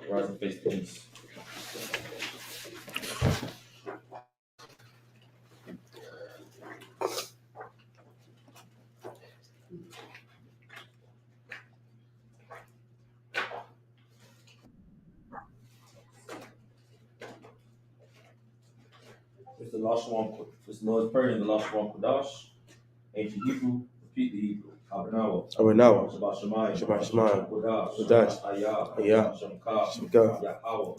Rise and face the east. It's the last one. It's the Lord's Prayer in the last one. Kodash. Ancient Hebrew. Repeat the Hebrew. Abanawa. Shabbat Shemayim. Shabbat Shemayim. Kodash. Ayah. Shamka. Yahawah.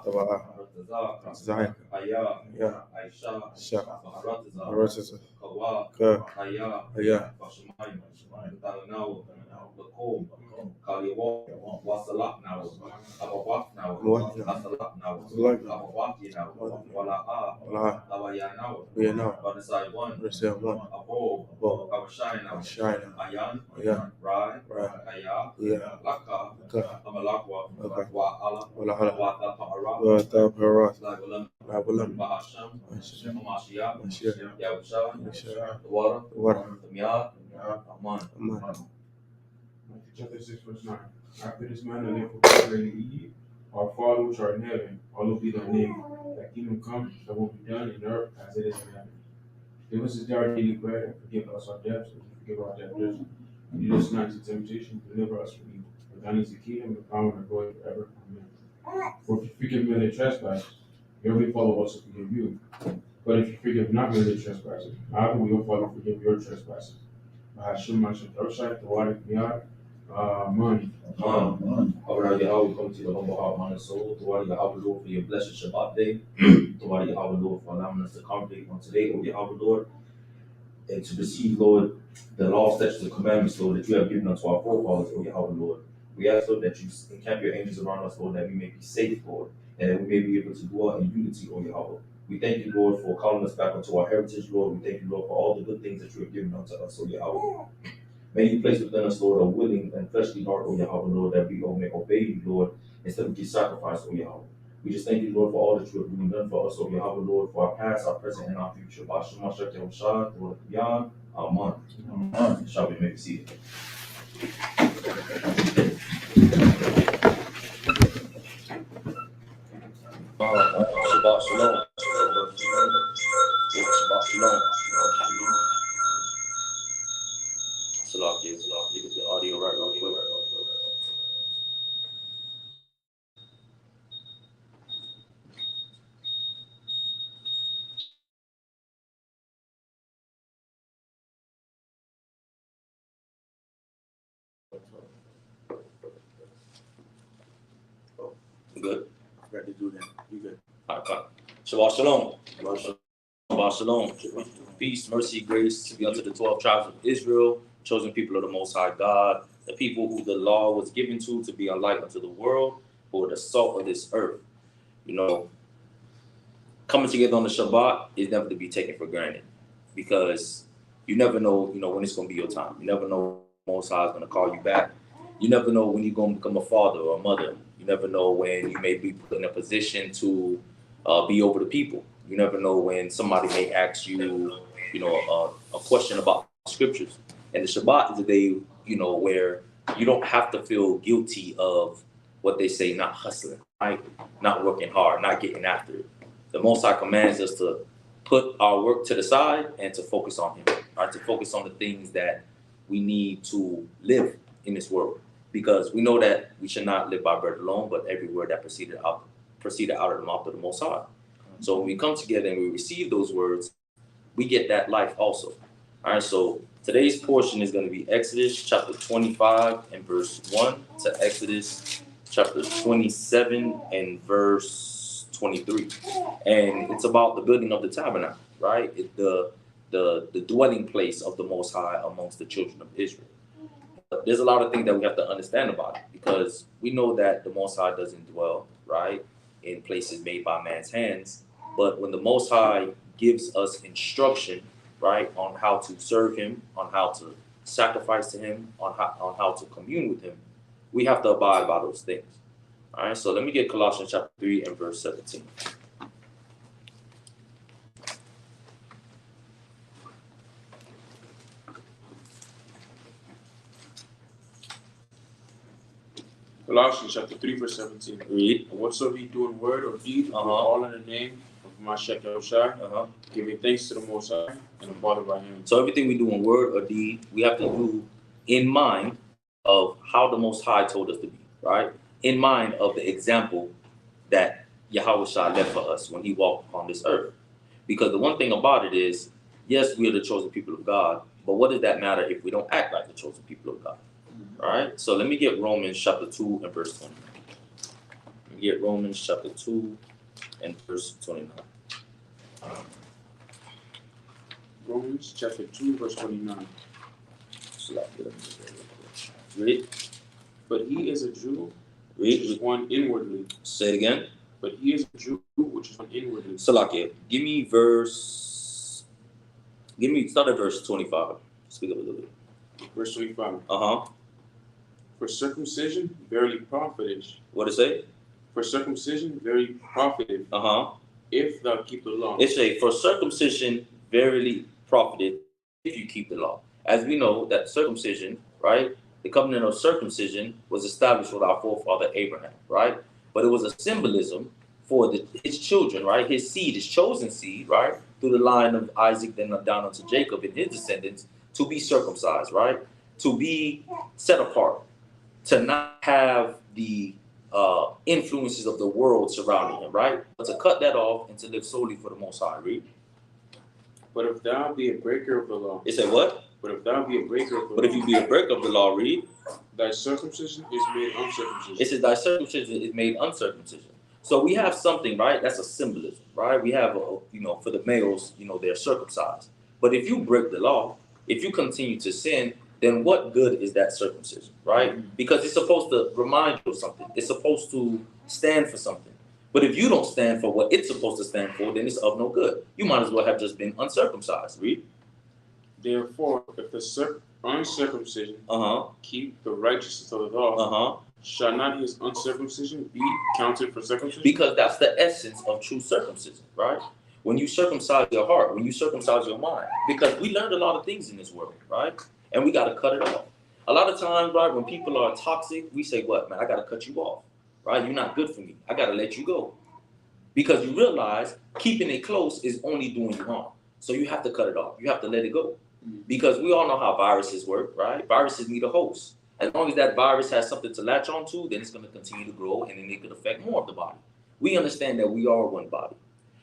Barak. Zahir. Ayah. Aisha. Aratiza. Ayah. Bashemayim. Talanawa. Lakom. Kaliyawah. Wasalak now. Abawak now. Asalak now. Abawaki now. Walaha. Lawaya now. Badasai one. Abo. Abashai now. Ayan. Rai. Kaya. Laka. Amalakwa. Wa'ala. Wa'ala. Lagulam. Bahasham. Mashiach. Yahusha. The water. The miyah. Aman. Chapter 6, verse 9. After this manner, therefore, pray and eat. Our Father which art in heaven, hallowed be thy name. Thy kingdom come, thy will be done in earth as it is in heaven. Give us this day our daily bread, and forgive us our debts, as we forgive our debtors. And lead us not into temptation, deliver us from evil. For thine is the kingdom, the power, and the glory forever. Amen. For if you forgive men their trespasses, your heavenly Father will also forgive you. But if you forgive not men their trespasses, neither will your Father forgive your trespasses. Money. Alright, Yahawah, we come to the humble heart, mind, and soul. Toward Yahawah, Lord, for your blessed Shabbat day. Toward Yahawah, Lord, for allowing us to congregate on today, O Yahawah, Lord, and to receive, Lord, the law, statutes, and commandments, Lord, that you have given unto our forefathers, O Yahawah, Lord. We ask, Lord, that you encamp your angels around us, Lord, that we may be safe, Lord, and that we may be able to dwell in unity, O Yahawah. We thank you, Lord, for calling us back into our heritage, Lord. We thank you, Lord, for all the good things that you have given unto us, O Yahawah. May you place within us, Lord, a willing and fleshly heart, O Yahawah, Lord, that we may obey you, Lord, instead of just sacrifice, O Yahawah. We just thank you, Lord, for all that you have done for us, O Yahawah, Lord, for our past, our present, and our future. By Shema Shek Yahushua, Lord, beyond our month. Shall we make a seat? Shabbat Shalom. Shabbat Shalom. Salaki, get the audio right real quick. Good. I forgot to do that. You good? All right, Shabbat Shalom. Shabbat Shalom. Peace, mercy, grace be unto the 12 tribes of Israel, chosen people of the Most High God, the people who the law was given to be a light unto the world, who are the salt of this earth. You know, coming together on the Shabbat is never to be taken for granted, because you never know, when it's going to be your time. You never know when Most High is going to call you back. You never know when you're going to become a father or a mother. You never know when you may be put in a position to be over the people. You never know when somebody may ask you, a question about scriptures. And the Shabbat is a day, where you don't have to feel guilty of what they say, not hustling, right? Not working hard, not getting after it. The Most High commands us to put our work to the side and to focus on Him, right? To focus on the things that we need to live in this world. Because we know that we should not live by bread alone, but every word that proceeded out of the mouth of the Most High. So when we come together and we receive those words, we get that life also. All right, so today's portion is going to be Exodus chapter 25 and verse 1 to Exodus chapter 27 and verse 23. And it's about the building of the tabernacle, right? The dwelling place of the Most High amongst the children of Israel. But there's a lot of things that we have to understand about it, because we know that the Most High doesn't dwell, right, in places made by man's hands. But when the Most High gives us instruction, right, on how to serve him, on how to sacrifice to him, on how to commune with him, we have to abide by those things. All right, so let me get Colossians chapter 3 and verse 17. Colossians chapter 3, verse 17. Read. And whatsoever you do in word or deed, do all in the name of my Yahawashi, giving thanks to the Most High and the Father by him. So everything we do in word or deed, we have to do in mind of how the Most High told us to be, right? In mind of the example that Yahawah left for us when he walked on this earth. Because the one thing about it is, yes, we are the chosen people of God, but what does that matter if we don't act like the chosen people of God? All right, so let me get Romans chapter 2 and verse 29. Let me get Romans chapter 2 and verse 29. Romans chapter 2, verse 29. Read. But he is a Jew, Read. which is one inwardly. Say it again. But he is a Jew, which is one inwardly. Salakia, start at verse 25. Speak up a little bit. Verse 25. Uh-huh. For circumcision verily profiteth. What it say? For circumcision verily profiteth. Uh-huh. If thou keep the law. It say, for circumcision verily profited if you keep the law. As we know that circumcision, right? The covenant of circumcision was established with our forefather Abraham, right? But it was a symbolism for his children, right? His seed, his chosen seed, right? Through the line of Isaac, then down unto Jacob and his descendants, to be circumcised, right? To be set apart, to not have the influences of the world surrounding him, right? But to cut that off and to live solely for the Most High. Read. But if thou be a breaker of the law. It said what? But if thou be a breaker of the law. But if you be a breaker of the law, read. Thy circumcision is made uncircumcision. It says thy circumcision is made uncircumcision. So we have something, right? That's a symbolism, right? We have, for the males, they're circumcised. But if you break the law, if you continue to sin, then what good is that circumcision, right? Because it's supposed to remind you of something. It's supposed to stand for something. But if you don't stand for what it's supposed to stand for, then it's of no good. You might as well have just been uncircumcised. Read. Therefore, if the uncircumcision keep the righteousness of the law, shall not his uncircumcision be counted for circumcision? Because that's the essence of true circumcision, right? When you circumcise your heart, when you circumcise your mind. Because we learned a lot of things in this world, right? And we got to cut it off. A lot of times, right, when people are toxic, we say, what, man, I got to cut you off, right? You're not good for me. I got to let you go. Because you realize keeping it close is only doing you harm. So you have to cut it off. You have to let it go. Because we all know how viruses work, right? Viruses need a host. As long as that virus has something to latch onto, then it's going to continue to grow, and then it could affect more of the body. We understand that we are one body.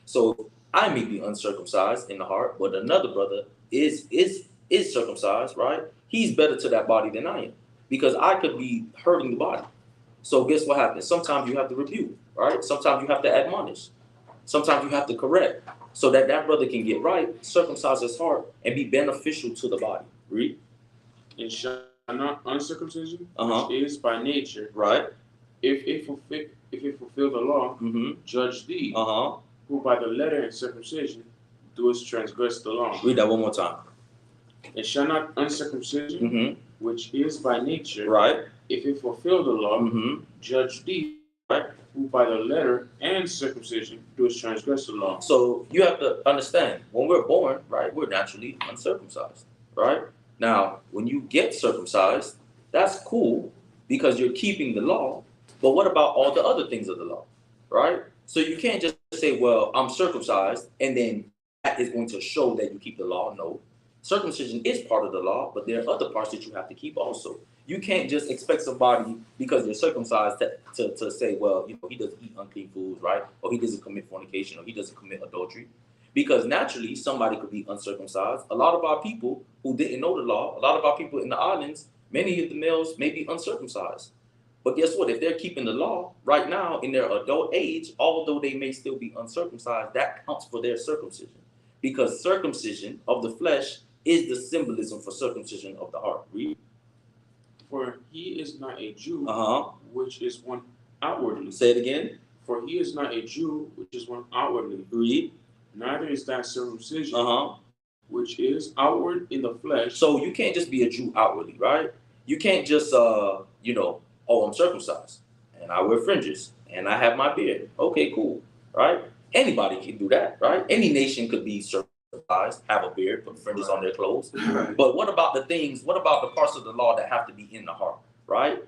So I may be uncircumcised in the heart, but another brother is circumcised, right? He's better to that body than I am, because I could be hurting the body. So guess what happens? Sometimes you have to rebuke, right? Sometimes you have to admonish. Sometimes you have to correct, so that that brother can get right, circumcise his heart, and be beneficial to the body. Read. And shall not uncircumcision, which is by nature, right? If it fulfill the law, judge thee, who by the letter and circumcision doest transgress the law. Read that one more time. And shall not uncircumcision, which is by nature, right? If it fulfill the law, judge thee, right? Who by the letter and circumcision does transgress the law. So you have to understand, when we're born, right, we're naturally uncircumcised, right? Now, when you get circumcised, that's cool because you're keeping the law. But what about all the other things of the law, right? So you can't just say, well, I'm circumcised, and then that is going to show that you keep the law. No. Circumcision is part of the law, but there are other parts that you have to keep also. You can't just expect somebody, because they're circumcised, to say, well, he doesn't eat unclean foods, right? Or he doesn't commit fornication, or he doesn't commit adultery. Because naturally, somebody could be uncircumcised. A lot of our people who didn't know the law, a lot of our people in the islands, many of the males may be uncircumcised. But guess what? If they're keeping the law right now in their adult age, although they may still be uncircumcised, that counts for their circumcision. Because circumcision of the flesh is the symbolism for circumcision of the heart. Read. For he is not a Jew, which is one outwardly. Say it again. For he is not a Jew, which is one outwardly. Read. Neither is that circumcision, which is outward in the flesh. So you can't just be a Jew outwardly, right? You can't just, I'm circumcised, and I wear fringes, and I have my beard. Okay, cool, right? Anybody can do that, right? Any nation could be circumcised, have a beard, put fringes on their clothes. But what about the parts of the law that have to be in the heart, right?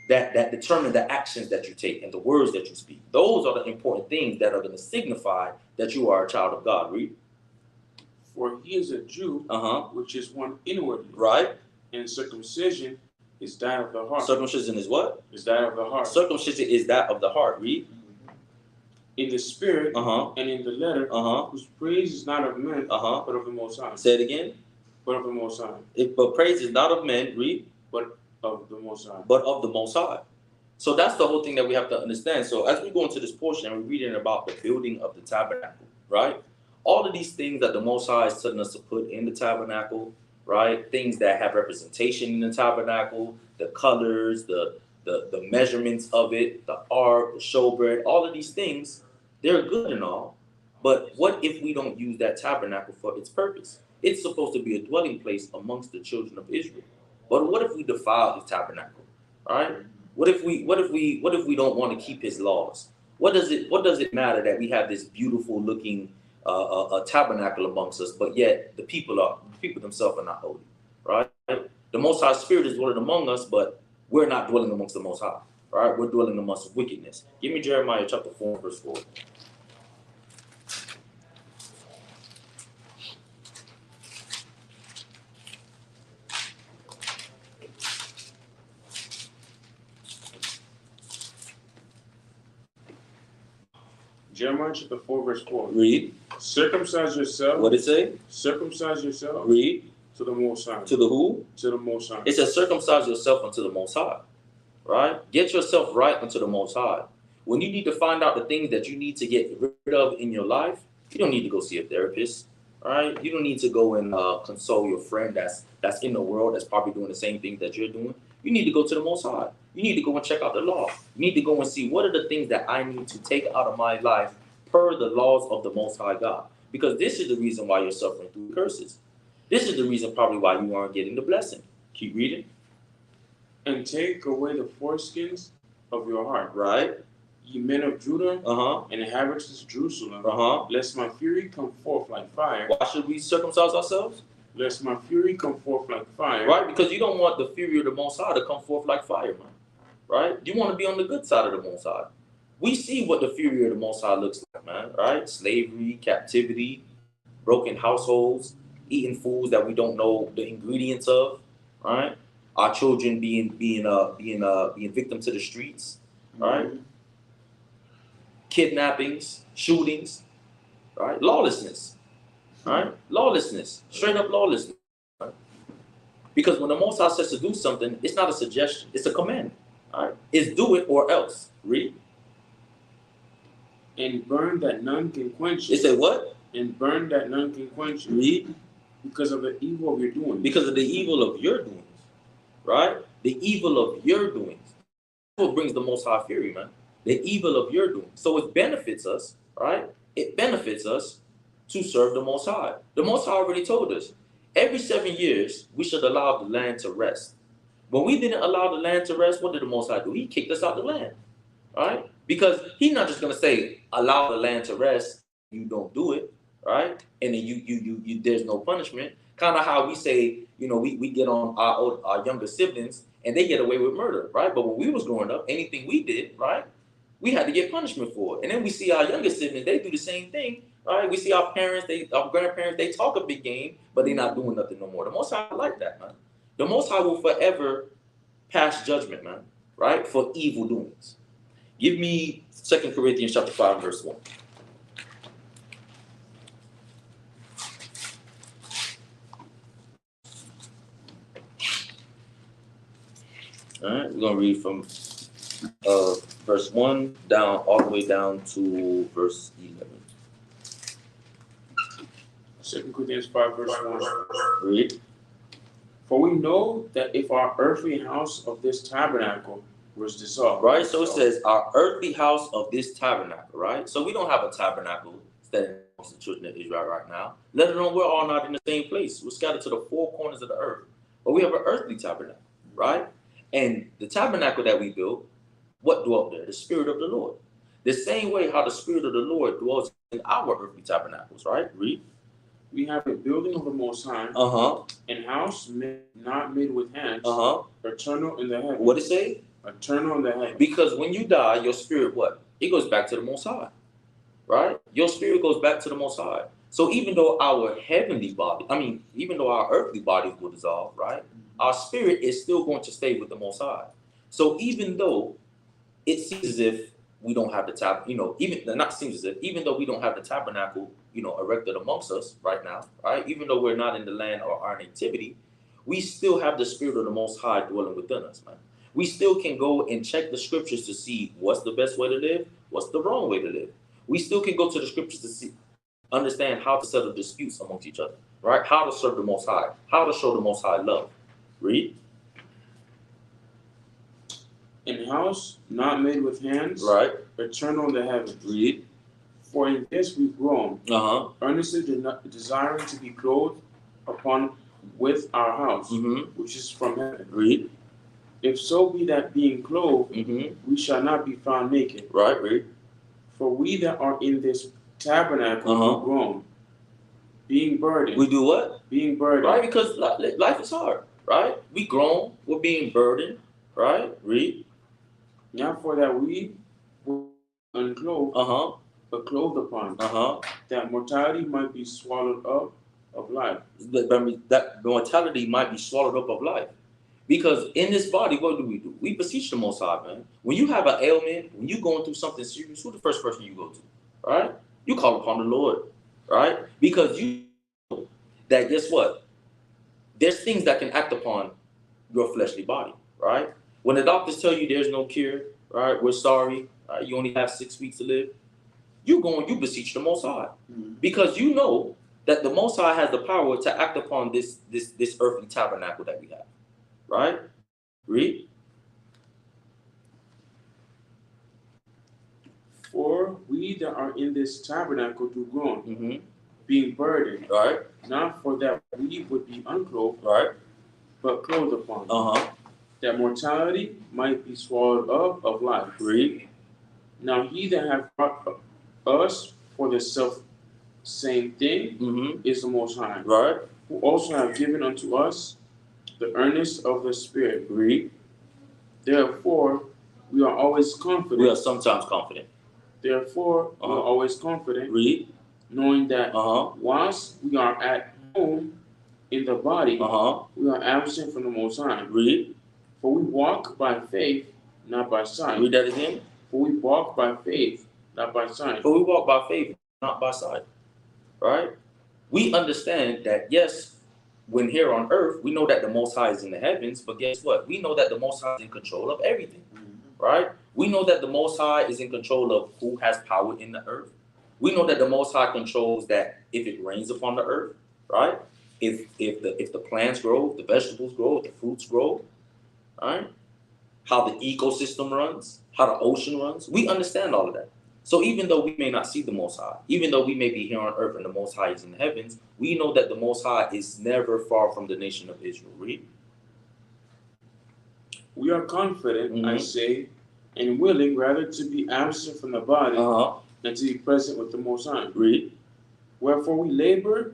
That determine the actions that you take and the words that you speak. Those are the important things that are going to signify that you are a child of God. Read. For he is a Jew, which is one inwardly. Right. And circumcision is that of the heart. Circumcision is what? Is that of the heart. Circumcision is that of the heart. Read. In the spirit and in the letter, whose praise is not of men, but of the Most High. Say it again. But of the Most High. But praise is not of men. Read. But of the Most High. But of the Most High. So that's the whole thing that we have to understand. So as we go into this portion, we're reading about the building of the tabernacle, right? All of these things that the Most High is telling us to put in the tabernacle, right? Things that have representation in the tabernacle, the colors, the measurements of it, the ark, the showbread, all of these things, they're good and all. But what if we don't use that tabernacle for its purpose? It's supposed to be a dwelling place amongst the children of Israel. But what if we defile the tabernacle? All right? What if we don't want to keep his laws? What does it matter that we have this beautiful looking a tabernacle amongst us, but yet the people themselves are not holy, right? The Most High Spirit is dwelling among us, but we're not dwelling amongst the Most High, right? We're dwelling amongst wickedness. Give me Jeremiah chapter 4, verse 4. Jeremiah chapter 4, verse 4. Read. Circumcise yourself. What did it say? Circumcise yourself. Read. To the Most High. To the who? To the Most High. It says circumcise yourself unto the Most High, right? Get yourself right unto the Most High. When you need to find out the things that you need to get rid of in your life, you don't need to go see a therapist, right? You don't need to go and console your friend that's in the world that's probably doing the same thing that you're doing. You need to go to the Most High. You need to go and check out the law. You need to go and see what are the things that I need to take out of my life per the laws of the Most High God. Because this is the reason why you're suffering through curses. This is the reason probably why you aren't getting the blessing. Keep reading. And take away the foreskins of your heart. Right. Ye men of Judah and inhabitants of Jerusalem, lest my fury come forth like fire. Why should we circumcise ourselves? Lest my fury come forth like fire. Right, because you don't want the fury of the Most High to come forth like fire, man. Right? You want to be on the good side of the Most High. We see what the fury of the Most High looks like, man. Right? Slavery, captivity, broken households, eating foods that we don't know the ingredients of. Right? Our children being victim to the streets. Right? Kidnappings, shootings. Right? Lawlessness. Right? Lawlessness, straight up lawlessness. Right? Because when the Most High says to do something, it's not a suggestion, it's a command. Right? It's do it or else. Read. And burn that none can quench it. It said what? And burn that none can quench it. Read. Because of the evil of your doings. Because of the evil of your doings. Right? The evil of your doings. That's what brings the Most High fury, man. The evil of your doings. So it benefits us, right? It benefits us to serve the Most High. The Most High already told us, every 7 years, we should allow the land to rest. When we didn't allow the land to rest, what did the Most High do? He kicked us out the land, right? Because he's not just going to say, allow the land to rest, you don't do it, right? And then you there's no punishment. Kind of how we say, we get on our younger siblings and they get away with murder, right? But when we was growing up, anything we did, right, we had to get punishment for it. And then we see our younger siblings, they do the same thing. All right, we see our parents, our grandparents, they talk a big game, but they're not doing nothing no more. The Most High like that, man. The Most High will forever pass judgment, man, right, for evil doings. Give me 2 Corinthians chapter 5, verse 1. All right, we're going to read from verse 1 down all the way down to verse 11. 2 Corinthians 5, verse 1. Read. For we know that if our earthly house of this tabernacle was dissolved. Right, so it says our earthly house of this tabernacle, right? So we don't have a tabernacle standing amongst the children of Israel right now. Let alone we're all not in the same place. We're scattered to the four corners of the earth. But we have an earthly tabernacle, right? And the tabernacle that we built, what dwelt there? The Spirit of the Lord. The same way how the Spirit of the Lord dwells in our earthly tabernacles, right? Read. We have a building of the Most High, and house not made with hands, eternal in the heavens. What it say? Eternal in the heavens. Because when you die, your spirit, what? It goes back to the Most High, right? Your spirit goes back to the Most High. So even though our heavenly body, even though our earthly bodies will dissolve, right? Our spirit is still going to stay with the Most High. So even though it seems as if we don't have the even though we don't have the tabernacle, erected amongst us right now, right? Even though we're not in the land or our nativity, we still have the Spirit of the Most High dwelling within us, man. We still can go and check the scriptures to see what's the best way to live, what's the wrong way to live. We still can go to the scriptures to understand how to settle disputes amongst each other, right? How to serve the Most High, how to show the Most High love. Read. In house not made with hands, right? Eternal in the heavens. Read. For in this we groan, earnestly desiring to be clothed upon with our house, which is from heaven. Read. If so be that being clothed, we shall not be found naked. Right, read. For we that are in this tabernacle do groan, being burdened. We do what? Being burdened. Right, because life is hard, right? We groan, we're being burdened, right? Read. Not for that we were unclothed, but clothed upon, that mortality might be swallowed up of life. That mortality might be swallowed up of life. Because in this body, what do? We beseech the Most High, man. When you have an ailment, when you're going through something serious, who's the first person you go to? Right? You call upon the Lord, right? Because you know that, guess what? There's things that can act upon your fleshly body, right? When the doctors tell you there's no cure, right? We're sorry, right? You only have 6 weeks to live. You beseech the Most High. Because you know that the Most High has the power to act upon this earthly tabernacle that we have. Right? Read. For we that are in this tabernacle do groan, being burdened, right? Not for that we would be unclothed, right? But clothed upon, that mortality might be swallowed up of life. Read. Now he that hath brought us for the self same thing is the Most High, right? Who also have given unto us the earnest of the Spirit. Read. Therefore, we are always confident. We are sometimes confident. Therefore, we are always confident. Read. Knowing that whilst we are at home in the body, we are absent from the Most High. Read. For we walk by faith, not by sight. Read that again. For we walk by faith, not by sight. For we walk by faith, not by sight. Right? We understand that, yes, when here on earth, we know that the Most High is in the heavens, but guess what? We know that the Most High is in control of everything, right? We know that the Most High is in control of who has power in the earth. We know that the Most High controls that if it rains upon the earth, right? If the plants grow, the vegetables grow, the fruits grow, right? How the ecosystem runs, how the ocean runs. We understand all of that. So even though we may not see the Most High, even though we may be here on earth and the Most High is in the heavens, we know that the Most High is never far from the nation of Israel. Read. We are confident, I say, and willing rather to be absent from the body than to be present with the Most High. Read. Wherefore we labor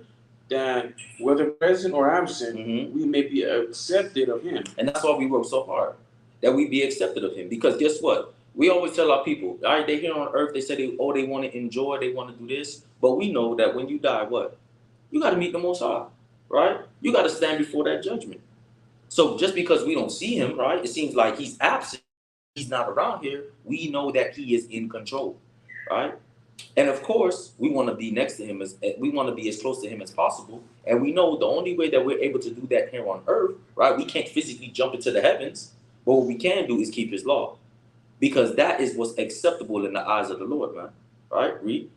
that whether present or absent, we may be accepted of Him. And that's why we work so hard, that we be accepted of Him. Because guess what? We always tell our people, all right, they're here on earth, they say they want to enjoy, they want to do this. But we know that when you die, what? You got to meet the Most High, right? You got to stand before that judgment. So just because we don't see Him, right, it seems like He's absent, He's not around here, we know that He is in control, right? And of course, we want to be next to Him, we want to be as close to Him as possible. And we know the only way that we're able to do that here on earth, right, we can't physically jump into the heavens, but what we can do is keep His law. because that is what's acceptable in the eyes of the Lord, man. Right? Read.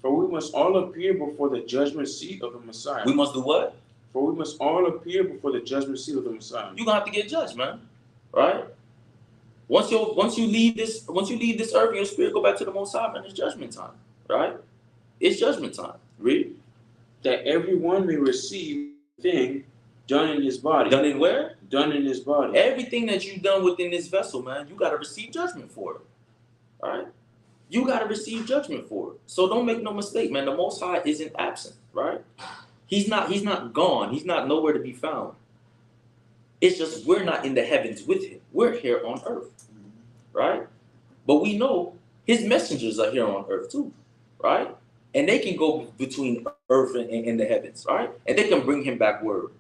For we must all appear before the judgment seat of the Messiah. We must do what? For we must all appear before the judgment seat of the Messiah. You're gonna have to get judged, man. Right? Once you leave this earth and your spirit go back to the Most High, man, it's judgment time. Right? It's judgment time. Read. That everyone may receive the thing done in his body. Done in where? Done in his body. Everything that you've done within this vessel, man, you got to receive judgment for it. All right? You got to receive judgment for it. So don't make no mistake, man. The Most High isn't absent, right? He's not gone. He's not nowhere to be found. It's just we're not in the heavens with him. We're here on earth, right? But we know his messengers are here on earth too, right? And they can go between earth and the heavens, right? And they can bring him back word.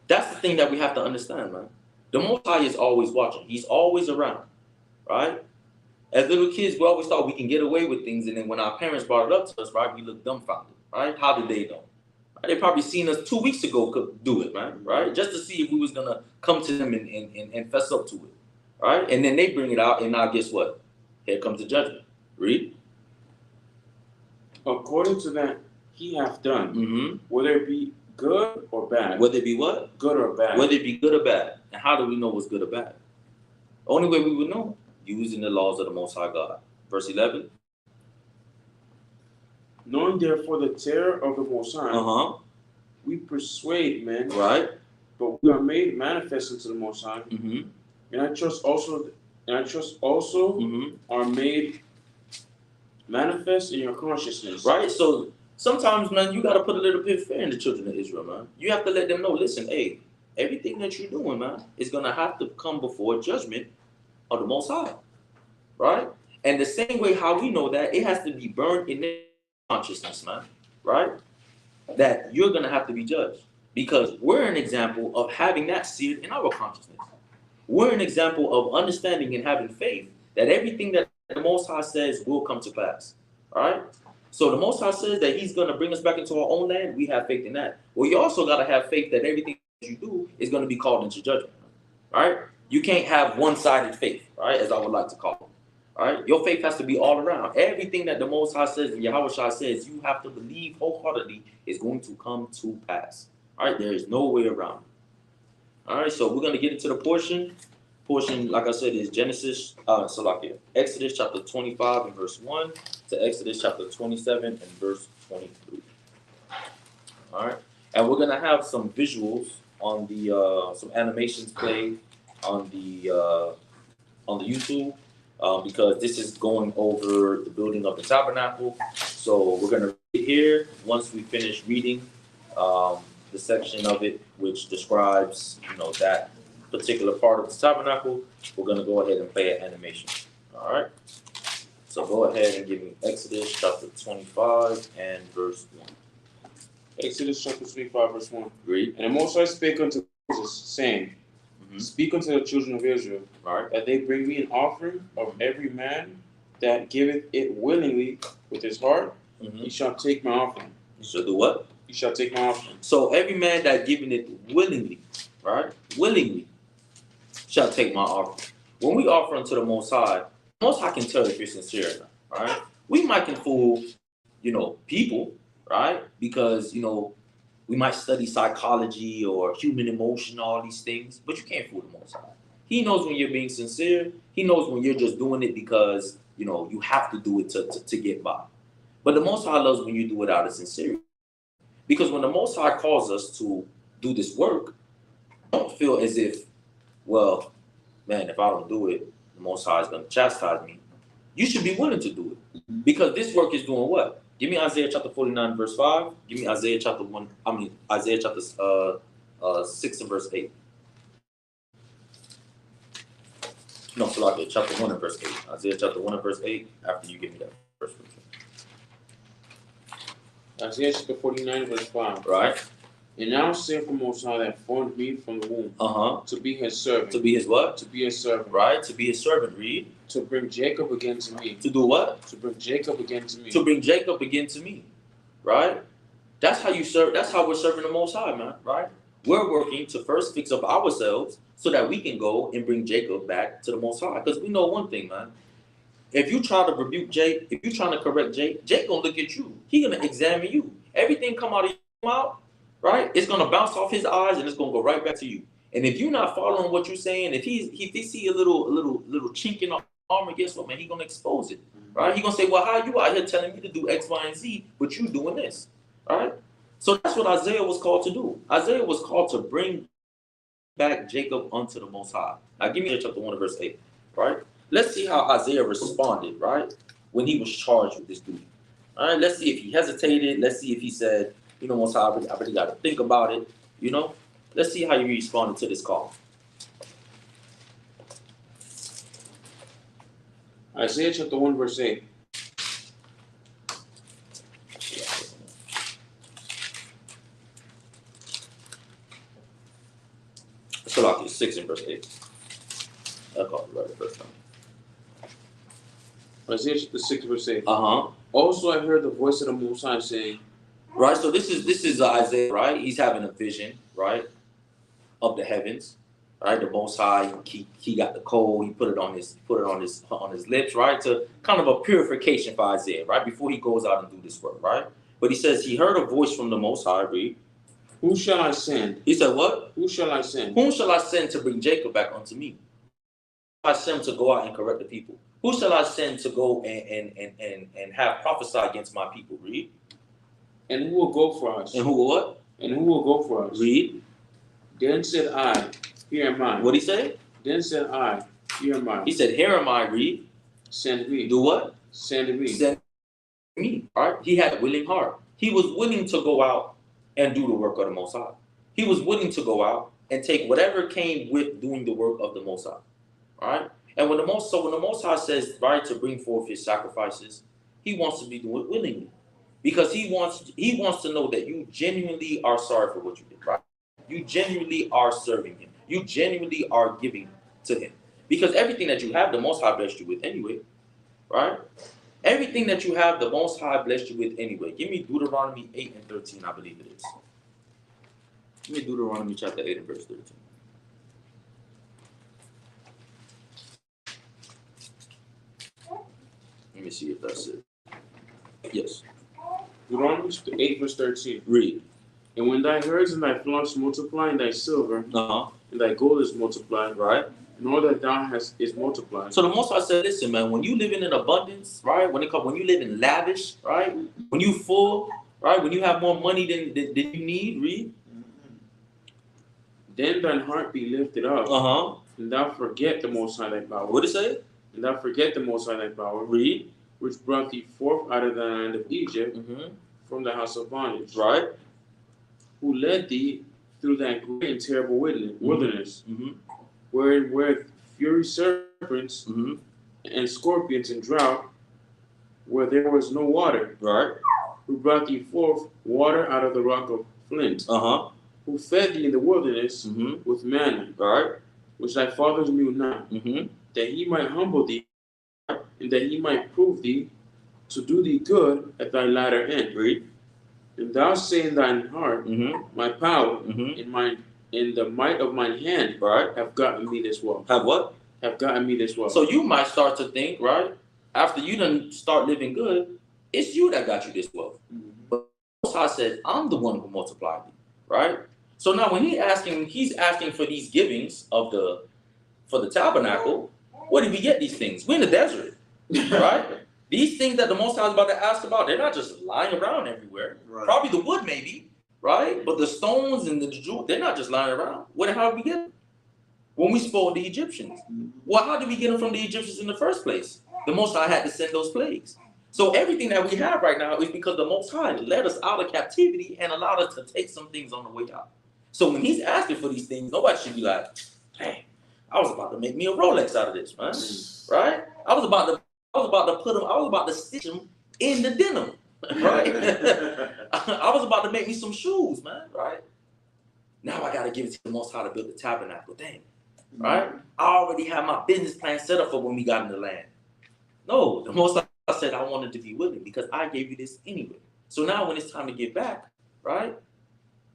That's the thing that we have to understand, man. The Most High is always watching. He's always around, right? As little kids, we always thought we can get away with things, and then when our parents brought it up to us, right, we looked dumbfounded, right? How did they know? Right? They probably seen us 2 weeks ago do it, man, right? Just to see if we was gonna come to them and fess up to it, right? And then they bring it out, and now guess what? Here comes the judgment. Read. According to that he hath done, Mm-hmm. whether it be good or bad. Whether it be what? Good or bad. Whether it be good or bad. And how do we know what's good or bad? The only way we would know, using the laws of the Most High God. Verse 11. Knowing therefore the terror of the Most High, we persuade men, right? But we are made manifest unto the Most High, Mm-hmm. and I trust also Mm-hmm. are made manifest in your consciousness. Right? So sometimes, man, you got to put a little bit of fear in the children of Israel, man. You have to let them know, listen, hey, everything that you're doing, man, is going to have to come before judgment of the Most High, right? And the same way how we know that, it has to be burned in their consciousness, man, right? That you're going to have to be judged, because we're an example of having that seared in our consciousness. We're an example of understanding and having faith that everything that the Most High says will come to pass, all right? So the Most High says that he's going to bring us back into our own land. We have faith in that. Well, you also got to have faith that everything that you do is going to be called into judgment, all right? You can't have one-sided faith, right, as I would like to call it, all right? Your faith has to be all around. Everything that the Most High says and Yahawah says, you have to believe wholeheartedly is going to come to pass, all right? There is no way around it. All right, so we're going to get into the portion. Portion, like I said, is Exodus chapter 25 and verse 1 to Exodus chapter 27 and verse 23. All right, and we're going to have some visuals on the, some animations played on the YouTube, because this is going over the building of the tabernacle. So we're going to read here once we finish reading the section of it which describes, that particular part of the tabernacle. We're going to go ahead and play an animation. All right. So go ahead and give me Exodus chapter 25 and verse 1. Exodus chapter 25, verse 1. Read. And the Most High spake unto Moses, saying, Speak unto the children of Israel, right, that they bring me an offering of every man that giveth it willingly with his heart. He shall take my offering. So do what? He shall take my offering. So every man that giving it willingly, right, willingly, shall take my offering. When we offer unto the Most High can tell if you're sincere or not, right? We might can fool, people, right? Because, we might study psychology or human emotion, all these things, but you can't fool the Most High. He knows when you're being sincere. He knows when you're just doing it because, you have to do it to get by. But the Most High loves when you do it out of sincerity. Because when the Most High calls us to do this work, don't feel as if, well, man, if I don't do it, the Most High is going to chastise me. You should be willing to do it. Because this work is doing what? Give me Isaiah chapter 49, verse 5. Give me Isaiah chapter 6 and verse 8. No, Salakia, chapter 1 and verse 8. Isaiah chapter 1 and verse 8, after you give me that verse. Isaiah chapter 49, verse 5. Right. And now saith the Most High that formed me from the womb, to be his servant. To be his what? To be his servant. Right, to be his servant. Read. To bring Jacob again to me. To do what? To bring Jacob again to me. To bring Jacob again to me. Right? That's how you serve. That's how we're serving the Most High, man. Right? we're working to first fix up ourselves so that we can go and bring Jacob back to the Most High. Because we know one thing, man. If you try to rebuke Jake, if you're trying to correct Jake, Jake gonna look at you. He gonna examine you. Everything come out of your mouth, right? It's gonna bounce off his eyes and it's gonna go right back to you. And if you're not following what you're saying, if he see a little chink in the armor, guess what, man? He gonna expose it, right? He gonna say, well, how you out here telling me to do X, Y, and Z, but you doing this, right? So that's what Isaiah was called to do. Isaiah was called to bring back Jacob unto the Most High. Now give me chapter 1 verse 8, right? Let's see how Isaiah responded, right, when he was charged with this duty. All right, let's see if he hesitated. Let's see if he said, you know, Most High, I really got to think about it, you know. Let's see how he responded to this call. Isaiah chapter 1 verse 8. Salaki 6 and verse 8. I called it right the first time. Isaiah chapter 6 verse 8. Uh-huh. Also I heard the voice of the Most High saying, right, so this is Isaiah, right? He's having a vision, right, of the heavens, right? The Most High, he got the coal, he put it on his lips, right? To kind of a purification for Isaiah, right? Before he goes out and do this work, right? But he says he heard a voice from the Most High, read. Who shall I send? He said, what? Who shall I send? Whom shall I send to bring Jacob back unto me? Who shall I send to go out and correct the people? Who shall I send to go and have prophesy against my people? Read. And who will go for us? And who will what? And who will go for us? Read. Then said I, here am I. What did he say? Then said I, here am I. He said, here am I, read. Send me. Do what? Send me. Send me. All right. He had a willing heart. He was willing to go out and do the work of the Most High. He was willing to go out and take whatever came with doing the work of the Most High. All right. And when the Most High says, right, to bring forth his sacrifices, he wants to be doing it willingly. Because he wants to know that you genuinely are sorry for what you did, right? You genuinely are serving him. You genuinely are giving to him. Because everything that you have, the Most High blessed you with anyway, right? Everything that you have, the Most High blessed you with anyway. Give me Deuteronomy 8 and 13, I believe it is. Give me Deuteronomy chapter 8 and verse 13. Let me see if that's it. Yes. Deuteronomy 8 verse 13. Read. And when thy herds and thy flocks multiply, and thy silver and thy gold is multiplied, right? And all that thou hast is multiplied. So the Most High said, listen, man, when you live in abundance, right? When you live in lavish, right? When you full, right? When you have more money than you need, read. Then thine heart be lifted up, and thou forget the Most High thy power. What did it say? And thou forget the Most High thy power. Read. Which brought thee forth out of the land of Egypt, from the house of bondage. Right. Who led thee through that great and terrible wilderness, wherein were fury serpents and scorpions and drought, where there was no water. Right. Who brought thee forth water out of the rock of flint. Who fed thee in the wilderness with manna. Right. Which thy fathers knew not. That he might humble thee, and that he might prove thee to do thee good at thy latter end. Read. And thou say in thine heart, my power in the might of mine hand, right, have gotten me this wealth. Have what? Have gotten me this wealth. So you might start to think, right, after you done start living good, it's you that got you this wealth. But Most High said, I'm the one who multiplied you, right? So now when he's asking for these givings for the tabernacle. Where did we get these things? We're in the desert, right? These things that the Most High is about to ask about, they're not just lying around everywhere. Right. Probably the wood, maybe, right? But the stones and the jewels, they're not just lying around. How did we get them? When we spoiled the Egyptians. Well, how did we get them from the Egyptians in the first place? The Most High had to send those plagues. So everything that we have right now is because the Most High led us out of captivity and allowed us to take some things on the way out. So when he's asking for these things, nobody should be like, hey, I was about to make me a Rolex out of this, man. Right? I was about to stitch them in the denim, right? I was about to make me some shoes, man, right? Now I got to give it to the Most High to build the tabernacle. Dang, right? I already have my business plan set up for when we got in the land. No, the Most High said I wanted to be willing because I gave you this anyway. So now when it's time to give back, right?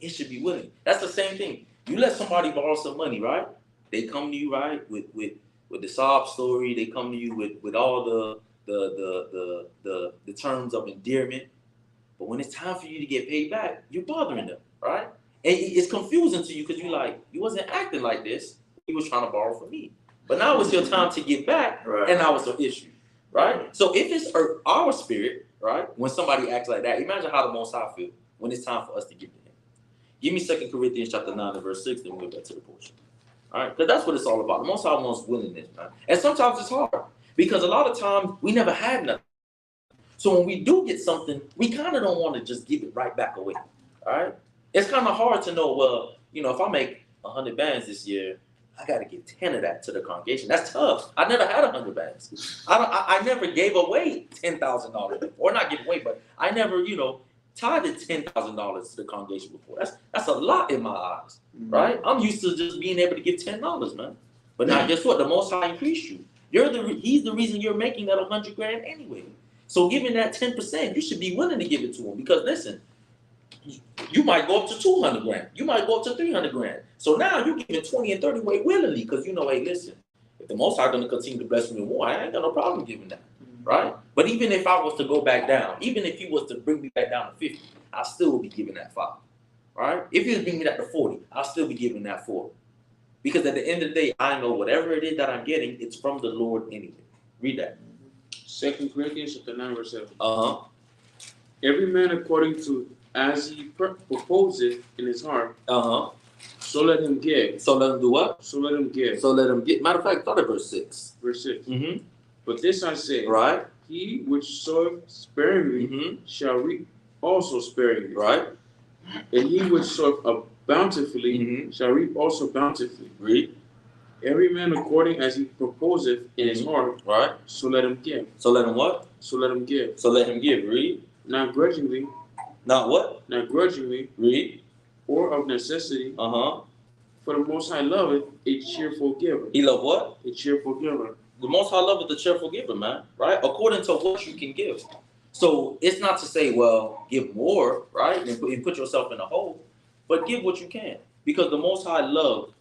it should be willing. That's the same thing. You let somebody borrow some money, right? They come to you, right, with the sob story. They come to you with all the terms of endearment. But when it's time for you to get paid back, you're bothering them, right? And it's confusing to you because you're like, you wasn't acting like this. You was trying to borrow from me. But now it's your time to get back, and now it's an issue, right? So if it's our spirit, right, when somebody acts like that, imagine how the Most High feel when it's time for us to give to him. Give me 2 Corinthians chapter 9 and verse 6, then we'll get back to the portion. All right? Because that's what it's all about. The Most High wants willingness, man. And sometimes it's hard because a lot of times we never had nothing. So when we do get something, we kind of don't want to just give it right back away. All right? It's kind of hard to know, well, if I make 100 bands this year, I got to give 10 of that to the congregation. That's tough. I never had 100 bands. I never gave away $10,000. Or not give away, but I never, tithed $10,000 to the congregation before. That's a lot in my eyes, right? I'm used to just being able to give $10, man. But now, guess what? The Most High increased you. He's the reason you're making that 100 grand anyway. So giving that 10%, you should be willing to give it to him because listen, you might go up to 200 grand. You might go up to 300 grand. So now you're giving 20 and 30 away willingly because hey, listen, if the Most High going to continue to bless me more, I ain't got no problem giving that, right? But even if I was to go back down, even if he was to bring me back down to 50, I still would be giving that 5, right? If he was bringing me that to 40, I'll still be giving that 4. Because at the end of the day, I know whatever it is that I'm getting, it's from the Lord anyway. Read that. 2 Corinthians chapter 9 verse 7. Every man according to as he proposeth in his heart, so let him give. So let him do what? So let him give. So let him give. Matter of fact, start at verse 6. Verse 6. But this I say, right? He which soweth sparingly shall reap also sparingly. Right. And he which soweth bountifully shall reap also bountifully. Read. Every man according as he proposeth in his heart, right? So let him give. So let him what? So let him give. So let him give. Read. Not grudgingly. Not what? Not grudgingly. Read. Or of necessity. For the Most High loveth a cheerful giver. He love what? A cheerful giver. The Most High loveth the cheerful giver, man. Right? According to what you can give. So it's not to say, well, give more, right? And put yourself in a hole, but give what you can, because the Most High loved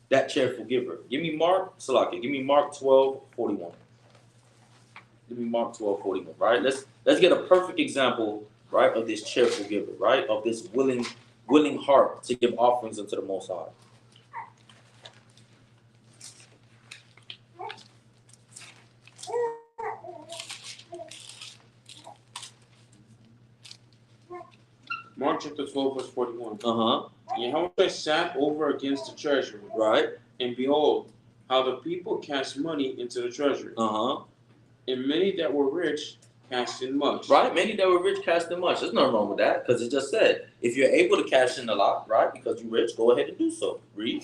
that cheerful giver. Give me Mark 12:41. Give me Mark 12:41. Right? Let's get a perfect example, right, of this cheerful giver, right, of this willing heart to give offerings unto the Most High. Mark chapter 12 verse 41. Yahawah sat over against the treasury. Right. And behold, how the people cast money into the treasury. And many that were rich cast in much. Right? Many that were rich cast in much. There's nothing wrong with that, because it just said, if you're able to cash in a lot, right, because you're rich, go ahead and do so. Read.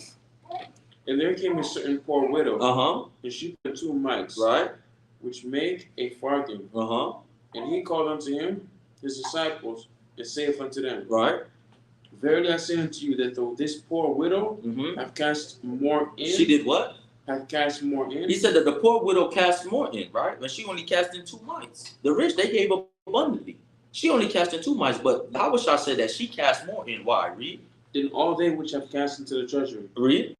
And there came a certain poor widow. And she put 2 mites. Right. Which made a farthing. And he called unto him his disciples, and saith unto them, right, verily I say unto you that though this poor widow have cast more in. She did what? Have cast more in. He said that the poor widow cast more in, right? But she only cast in 2 mites. The rich, they gave up abundantly. She only cast in 2 mites, but Yahawah said that she cast more in. Why? Read. Than all they which have cast into the treasury. Read.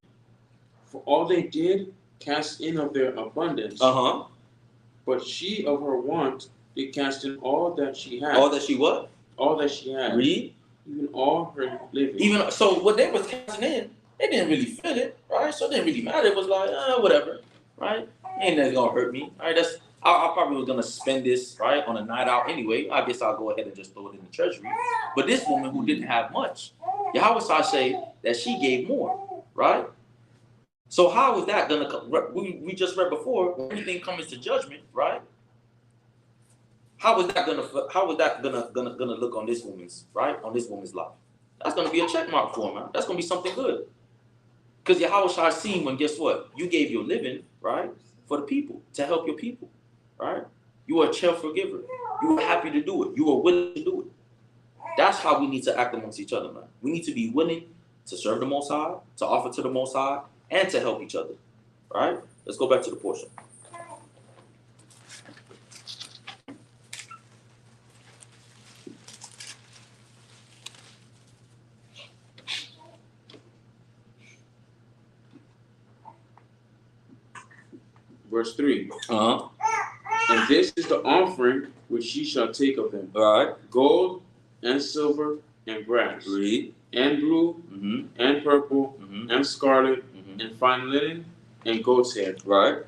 For all they did cast in of their abundance. But she of her want did cast in all that she had. All that she what? All that she had. Read. Even all her living. Even so, what they was casting in, they didn't really feel it, right? So it didn't really matter. It was like, whatever, right? Ain't nothing gonna hurt me. All right, I probably was gonna spend this, right, on a night out anyway. I guess I'll go ahead and just throw it in the treasury. But this woman who didn't have much, Yahawah say that she gave more, right? So how is that gonna come? We just read before, when anything comes to judgment, right? How is that gonna look on this woman's, right? On this woman's life? That's gonna be a check mark for her, man. That's gonna be something good. Because Yahawah seen when, guess what? You gave your living, right, for the people, to help your people, right? You are a cheerful giver. You were happy to do it. You were willing to do it. That's how we need to act amongst each other, man. We need to be willing to serve the Most High, to offer to the Most High, and to help each other, right? Let's go back to the portion. Verse 3. Uh-huh. And this is the offering which ye shall take of them. Right. Gold and silver and brass. Read. And blue and purple and scarlet and fine linen and goat's hair. Right.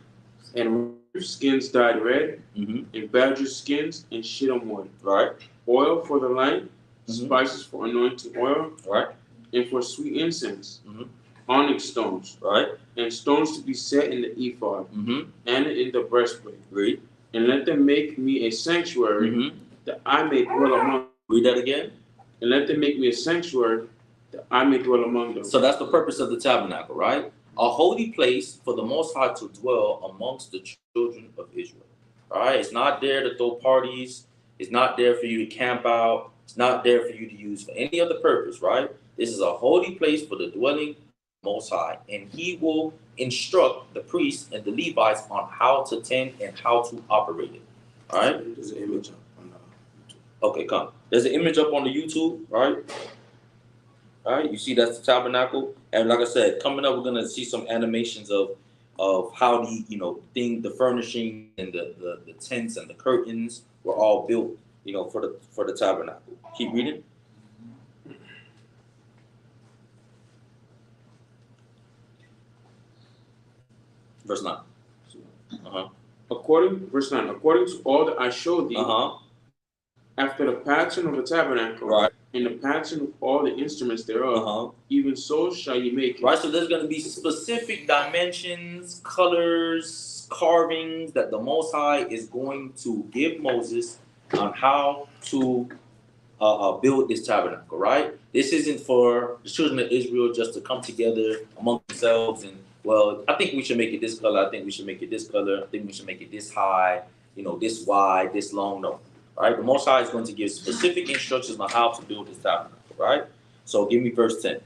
And skins dyed red and badger skins and shittim wood. Right. Oil for the light, spices for anointing oil, Right. and for sweet incense, onyx stones, Right. and stones to be set in the ephod and in the breastplate. Read. And let them make me a sanctuary that I may dwell among. Read that again. And let them make me a sanctuary that I may dwell among them. So that's the purpose of the tabernacle, right? A holy place for the Most High to dwell amongst the children of Israel. All right? It's not there to throw parties. It's not there for you to camp out. It's not there for you to use for any other purpose, right? This is a holy place for the dwelling of the Most High. And he will instruct the priests and the Levites on how to tend and how to operate it. All right? There's an image up on the YouTube. Okay, come. There's an image up on the YouTube, right? All right, you see that's the tabernacle, and like I said, coming up we're gonna see some animations of how the furnishing and the tents and the curtains were all built, for the tabernacle. Keep reading. Verse 9. Verse 9. According to all that I showed thee, after the pattern of the tabernacle, right, and the pattern of all the instruments thereof, even so shall ye make it. Right, so there's going to be specific dimensions, colors, carvings that the Most High is going to give Moses on how to build this tabernacle, right? This isn't for the children of Israel just to come together among themselves and, well, I think we should make it this color, I think we should make it this color, I think we should make it this high, this wide, this long. No. Right, the Most High is going to give specific instructions on how to build this tabernacle, right? So give me verse 10.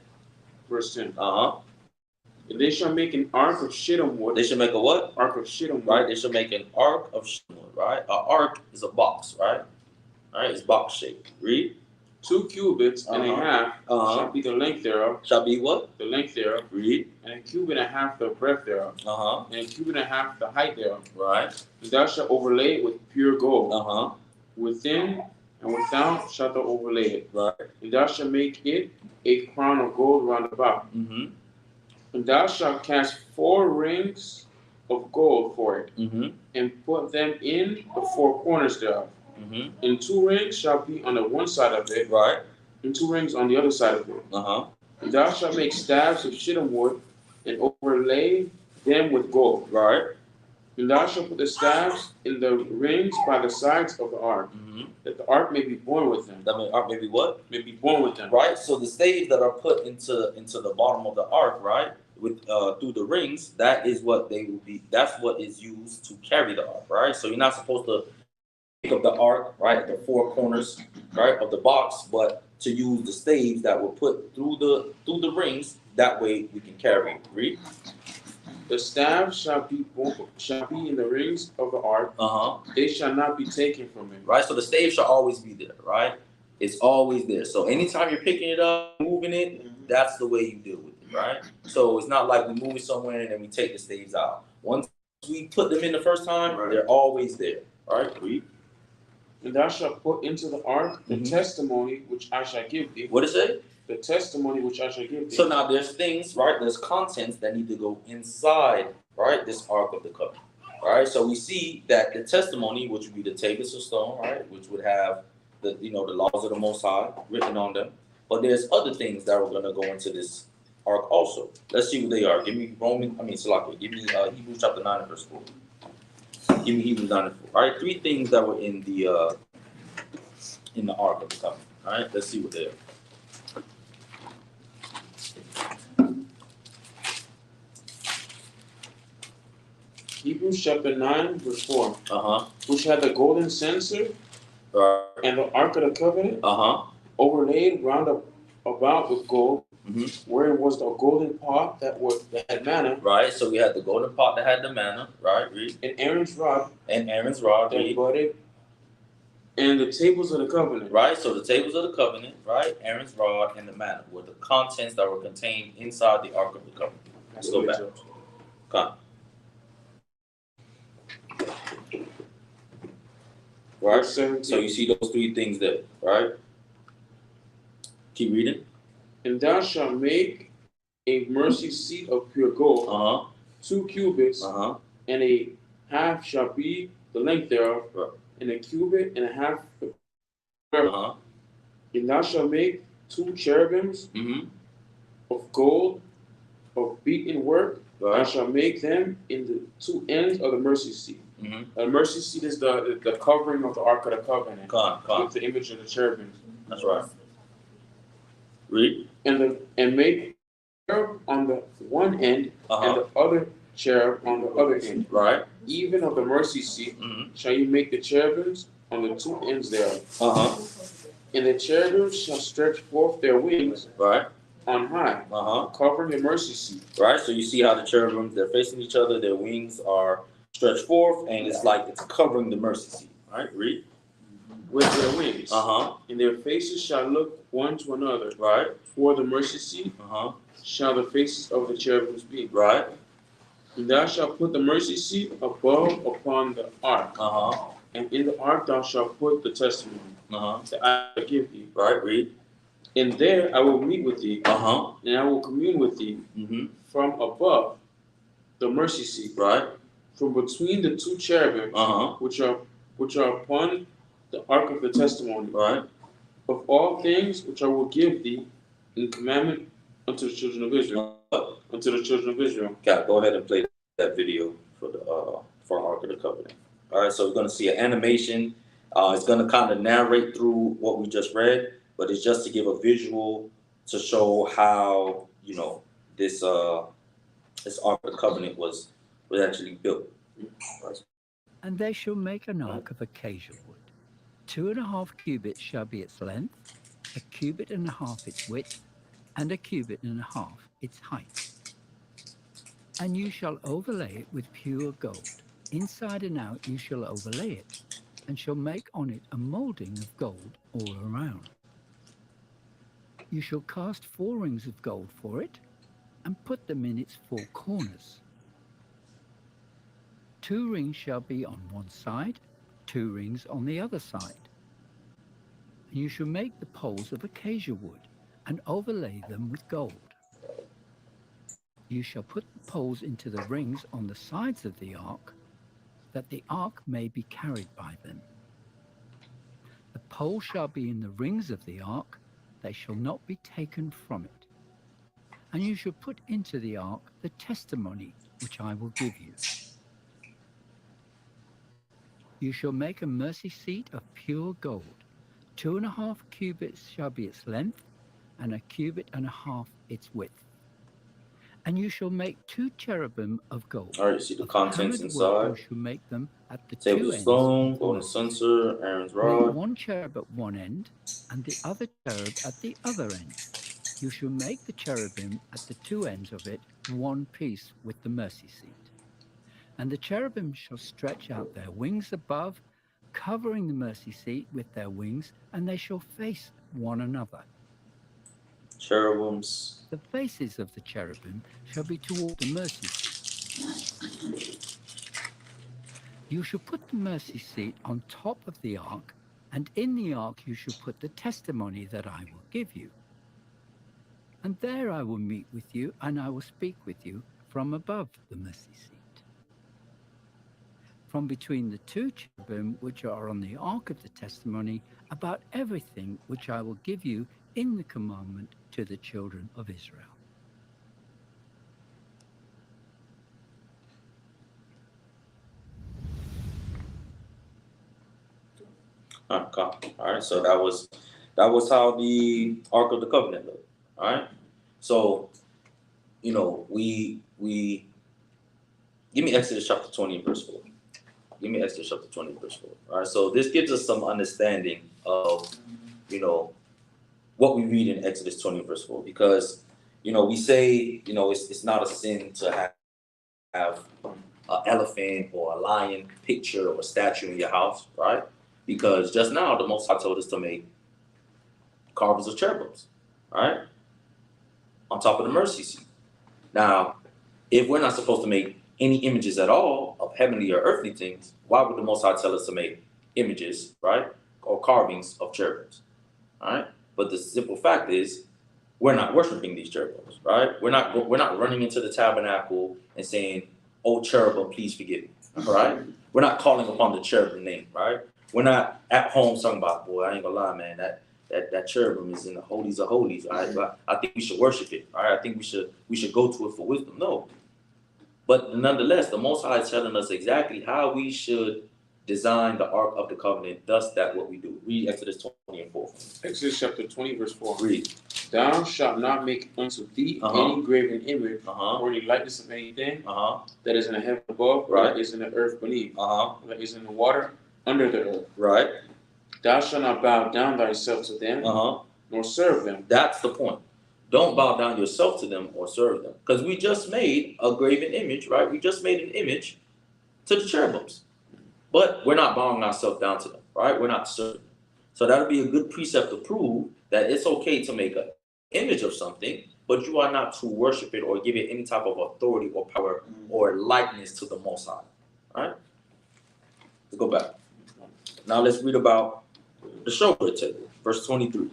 Verse 10. And they shall make an ark of shittim wood. They should make a what? Ark of shittim wood. Right, they should make an ark of shittim wood, right? An ark is a box, right? All right, it's box shaped. Read. 2 cubits and a half shall be the length thereof. Shall be what? The length thereof. Read. And a cubit and a half the breadth thereof. And a cubit and a half the height thereof. Right. And thou shalt overlay it with pure gold. Within and without shalt thou overlay it. Right. And thou shalt make it a crown of gold round about. And thou shalt cast 4 rings of gold for it, and put them in the 4 corners thereof. And 2 rings shall be on the one side of it, right, and 2 rings on the other side of it. And thou shalt make staves of shittim wood, and overlay them with gold. Right. And thou shalt put the staves in the rings by the sides of the ark, that the ark may be borne with them. That means ark may be what? May be borne with them. Right. So the staves that are put into the bottom of the ark, right, with through the rings, that is what they will be. That's what is used to carry the ark, right? So you're not supposed to pick up the ark, right, the 4 corners, right, of the box, but to use the staves that were put through the rings. That way we can carry it. Read. The staves shall be in the rings of the ark. They shall not be taken from it. Right. So the stave shall always be there. Right. It's always there. So anytime you're picking it up, moving it, that's the way you deal with it. Right. So it's not like we move it somewhere and then we take the staves out. Once we put them in the first time, they're always there. All right. Read. And thou shalt put into the ark the testimony which I shall give thee. What is it? The testimony which I shall give thee. So now there's things, right? There's contents that need to go inside, right? This ark of the covenant. All right. So we see that the testimony, which would be the tablets of stone, right, which would have the laws of the Most High written on them. But there's other things that are going to go into this ark also. Let's see what they are. Give me Salaki. Give me Hebrews chapter 9 and verse 4. Give me Hebrews 9 and 4. All right, 3 things that were in the ark of the covenant. All right, let's see what they are. Hebrews chapter 9, verse 4. Which had the golden censer and the ark of the covenant overlaid round about with gold, wherein was the golden pot that had manna. Right, so we had the golden pot that had the manna, right? Read. And Aaron's rod. Read. Budded, and the tables of the covenant. Right, so the tables of the covenant, right? Aaron's rod and the manna were the contents that were contained inside the ark of the covenant. Let's go back. Come. Right? So you see those three things there, right? Keep reading. And thou shalt make a mercy seat of pure gold, 2 cubits, and a half shall be the length thereof, and a cubit and a half. And thou shalt make 2 cherubims of gold of beaten work. Thou shalt make them in the 2 ends of the mercy seat. The mercy seat is the covering of the Ark of the Covenant with the image of the cherubims. That's right. Read. And make cherub on the one end and the other cherub on the other end. Right. Even of the mercy seat shall you make the cherubims on the 2 ends thereof. And the cherubims shall stretch forth their wings on high, covering the mercy seat. Right. So you see how the cherubims, they're facing each other, their wings are stretched forth, and it's like it's covering the mercy seat. Right. Read. With their wings. And their faces shall look one to another. Right. For the mercy seat shall the faces of the cherubims be. Right. And thou shalt put the mercy seat above upon the ark. And in the ark thou shalt put the testimony that I will give thee. Right. Read. And there I will meet with thee. And I will commune with thee from above the mercy seat. Right. From between the 2 cherubim which are upon the ark of the testimony. Right. Of all things which I will give thee in commandment unto the children of Israel. Unto the children of Israel. Okay, go ahead and play that video for Ark of the Covenant. All right, so we're going to see an animation. It's going to kind of narrate through what we just read, but it's just to give a visual to show how, you know, this Ark of the Covenant was actually built. And they shall make an ark of acacia wood. 2.5 cubits shall be its length, 1.5 cubits its width, and 1.5 cubits its height. And you shall overlay it with pure gold. Inside and out you shall overlay it, and shall make on it a moulding of gold all around. You shall cast 4 rings of gold for it, and put them in its 4 corners. 2 rings shall be on one side, 2 rings on the other side. And you shall make the poles of acacia wood, and overlay them with gold. You shall put the poles into the rings on the sides of the ark, that the ark may be carried by them. The poles shall be in the rings of the ark, they shall not be taken from it. And you shall put into the ark the testimony which I will give you. You shall make a mercy seat of pure gold. 2.5 cubits shall be its length, and 1.5 cubits its width. And you shall make 2 cherubim of gold. All right, you see the contents inside. You shall make them at the Table 2 of ends. stone, golden censer, Aaron's Make rod. 1 cherub at one end, and the other cherub at the other end. You shall make the cherubim at the 2 ends of it one piece with the mercy seat. And the cherubim shall stretch out their wings above, covering the mercy seat with their wings, and they shall face one another. Cherubims. The faces of the cherubim shall be toward the mercy seat. You shall put the mercy seat on top of the ark, and in the ark you shall put the testimony that I will give you. And there I will meet with you, and I will speak with you from above the mercy seat. From between the 2 cherubim which are on the ark of the testimony, about everything which I will give you in the commandment to the children of Israel. All right, so that was how the Ark of the Covenant looked. All right, so you know we give me Exodus chapter 20 and verse 4. Give me Exodus chapter 20 and verse 4. All right, so this gives us some understanding of what we read in Exodus 20 and verse 4, because we say it's not a sin to have an elephant or a lion picture or a statue in your house, right? Because just now the Most High told us to make carvings of cherubims, right, on top of the mercy seat. Now, if we're not supposed to make any images at all of heavenly or earthly things, why would the Most High tell us to make images, right, or carvings of cherubims, all right? But the simple fact is, we're not worshiping these cherubims, right? We're not running into the tabernacle and saying, "Oh cherubim, please forgive me," all right? We're not calling upon the cherubim name, right? We're not at home talking about, boy, I ain't gonna lie, man, that cherubim is in the holies of holies, all right? But I think we should worship it, all right? I think we should go to it for wisdom. No, but nonetheless, the Most High is telling us exactly how we should design the Ark of the Covenant. Thus, that what we do. Read Exodus 20:4. Exodus chapter 20, verse 4. Read. Thou shalt not make unto thee any graven image or any likeness of anything that is in the heaven above, or that is in the earth beneath, that is in the water under the earth. Right. Thou shalt not bow down thyself to them, nor serve them. That's the point. Don't bow down yourself to them or serve them. Because we just made a graven image, right? We just made an image to the cherubims. But we're not bowing ourselves down to them, right? We're not serving them. So that'll be a good precept to prove that it's okay to make an image of something, but you are not to worship it or give it any type of authority or power or likeness to the Most High. All right? Let's go back. Now let's read about the showbread table, verse 23.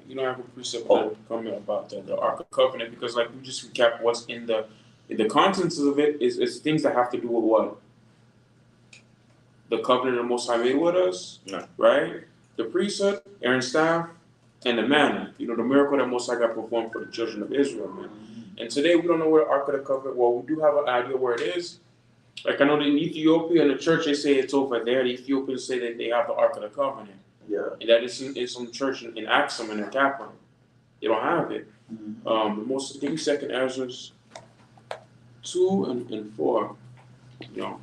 You don't have a precept comment about the Ark of Covenant, because like we just recap what's in the contents of it is things that have to do with what? The covenant the Most High made with us, right? The priesthood, Aaron's staff, and the manna. You know, the miracle that Most High God performed for the children of Israel, man. And today we don't know where the Ark of the Covenant. Well, we do have an idea where it is. Like I know that in Ethiopia, in the church, they say it's over there. The Ethiopians say that they have the Ark of the Covenant. Yeah. And that is in some church in Axum in the capital. They don't have it. Give me second Ezra 2 and 4. You know.